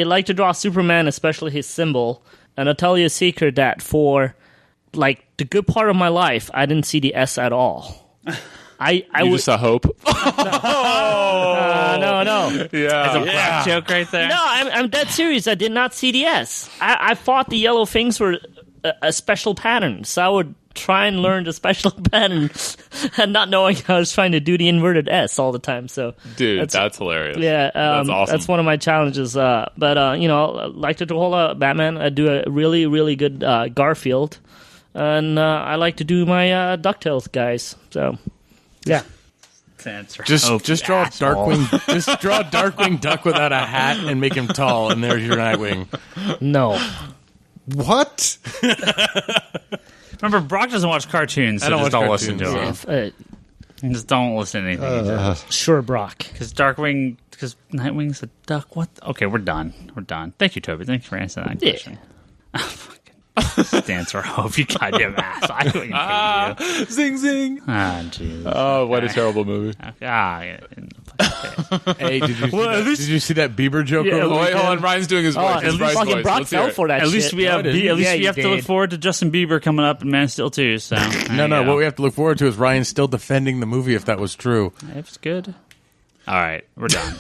like to draw Superman, especially his symbol. And I'll tell you a secret that for, like, the good part of my life, I didn't see the S at all. I just saw hope. No. That's a black joke right there. No, I'm dead serious. I did not see the S. I thought the yellow things were a special pattern, so I would try and learn the special pattern, and not knowing I was trying to do the inverted S all the time. So, dude, that's hilarious. Yeah, that's awesome. That's one of my challenges. But I like to draw Batman. I do a really, really good Garfield, and I like to do my DuckTales guys. So, yeah. Just draw Darkwing. Just draw Darkwing Duck without a hat and make him tall, and there's your Nightwing. No. What? Remember, Brock doesn't watch cartoons, so just don't listen to him. Just don't listen to anything he says. Sure, Brock. Because Nightwing's a duck. What? Okay, we're done. Thank you, Toby. Thanks for answering that question. Stance or hope, you goddamn ass. I wouldn't hate you. Zing, zing. Ah, jeez. Oh, what a terrible movie. Hey, did you see that Bieber joke? Yeah, over the Wait, hold on. weekend? Ryan's doing his voice. At least fucking Brock fell for that At least shit. we have you to look forward to Justin Bieber coming up in Man of Steel 2. So No. What we have to look forward to is Ryan still defending the movie if that was true. It's good. All right, we're done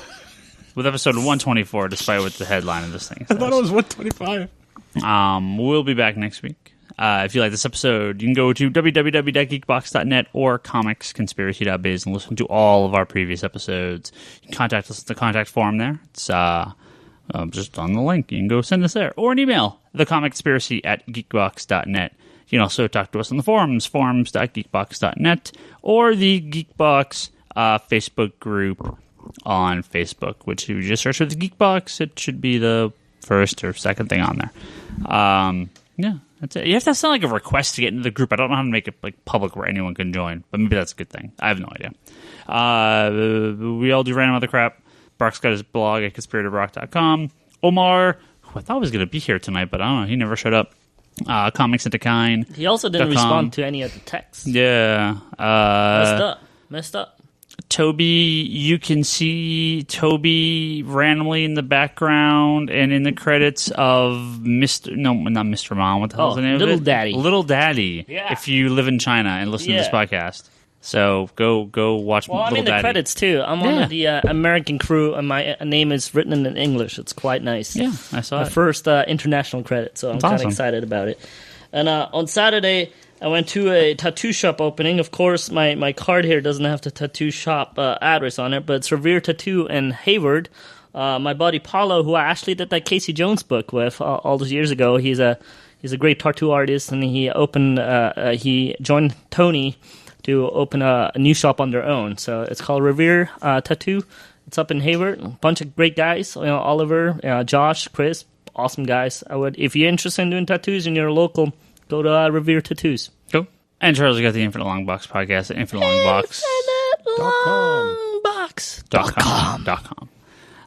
with episode 124. Despite what the headline of this thing says. I thought it was 125. We'll be back next week. If you like this episode, you can go to www.geekbox.net or comicsconspiracy.biz and listen to all of our previous episodes. You can contact us at the contact form there. It's just on the link. You can go send us there. Or an email, thecomicsconspiracy@geekbox.net. You can also talk to us on the forums.geekbox.net, or the Geekbox Facebook group on Facebook, which if you just search for the Geekbox, it should be the first or second thing on there. Yeah, that's it. You have to sound like a request to get into the group. I don't know how to make it like public where anyone can join, but maybe that's a good thing. I have no idea. We all do random other crap. Brock's got his blog at conspiratobrock.com. Omar, who I thought was going to be here tonight, but I don't know. He never showed up. Comics at Decline. He also didn't respond to any of the texts. Yeah. Messed up. Toby, you can see Toby randomly in the background and in the credits of not Mr. Mom. What the hell's the name of it? Little Daddy. Little Daddy. Yeah. If you live in China and listen to this podcast. So go watch Little Daddy. I'm in the credits too. I'm on the American crew, and my name is written in English. It's quite nice. Yeah, I saw my first international credit, so I'm kind of excited about it. And on Saturday, I went to a tattoo shop opening. Of course, my card here doesn't have the tattoo shop address on it, but it's Revere Tattoo in Hayward. My buddy Paulo, who I actually did that Casey Jones book with all those years ago, he's a great tattoo artist, and he joined Tony to open a new shop on their own. So it's called Revere Tattoo. It's up in Hayward. A bunch of great guys, Oliver, Josh, Chris, awesome guys. If you're interested in doing tattoos and you're local, go to Revere Tattoos. Cool. And Charles got the Infinite Long Box podcast at infinitelongbox.com.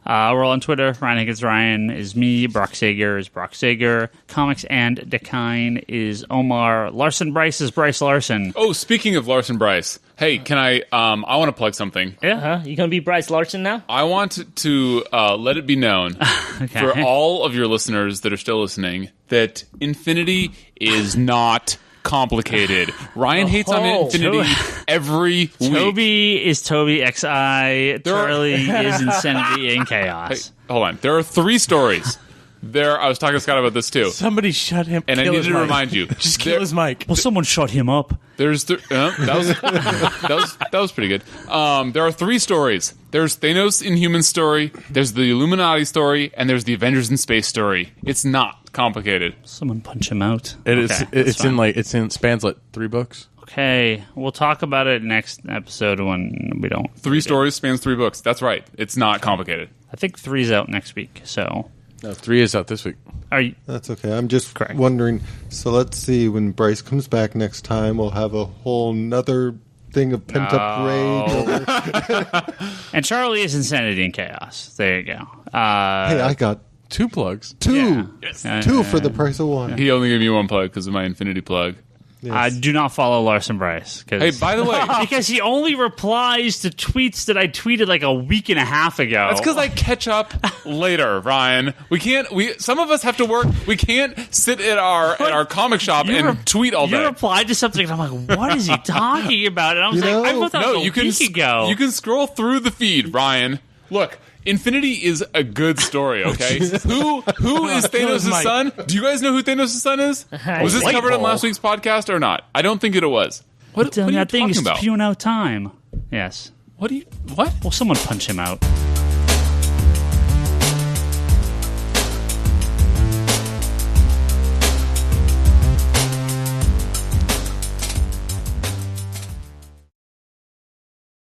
We're all on Twitter. Ryan Higgins Ryan is me. Brock Sager is Brock Sager. Comics and Decline is Omar. Larsen Bryce is Bryce Larsen. Oh, speaking of Larsen Bryce, hey, can I want to plug something. Yeah, you gonna be Bryce Larsen now? I want to let it be known for all of your listeners that are still listening that Infinity is not complicated. Ryan hates on Infinity every week. Toby is Toby XI. Charlie is Insanity and Chaos. Hey, hold on. There are 3 stories. I was talking to Scott about this too. Somebody shut him. And I needed to remind you. Just kill his mic. Well, someone shut him up. That was pretty good. There are 3 stories. There's Thanos Inhuman story. There's the Illuminati story, and there's the Avengers in Space story. It's not complicated. Someone punch him out. It spans like 3 books. Okay, we'll talk about it next episode when we don't. 3 stories spans 3 books. That's right. It's not complicated. I think 3's out next week. So. No, 3 is out this week. That's okay. I'm just wondering. So let's see. When Bryce comes back next time, we'll have a whole nother thing of pent up rage. And Charlie is Insanity and Chaos. There you go. Hey, I got 2 plugs. 2. Yeah. Yes. 2 for the price of 1. He only gave me 1 plug because of my Infinity plug. Yes. Do not follow Larsen Bryce. Hey, by the way, Because he only replies to tweets that I tweeted like a week and a half ago. that's because I catch up later, Ryan. Some of us have to work. We can't sit at our comic shop and tweet all day. You replied to something, and I'm like, what is he talking about? And I was You like, know- I thought that was a week ago. You can scroll through the feed, Ryan. Look, Infinity is a good story, okay? Who is Thanos' son? Do you guys know who Thanos' son is? Was this covered on last week's podcast or not? I don't think it was. What are you that thing talking is about? spewing out time. Yes. What? Well, someone punch him out.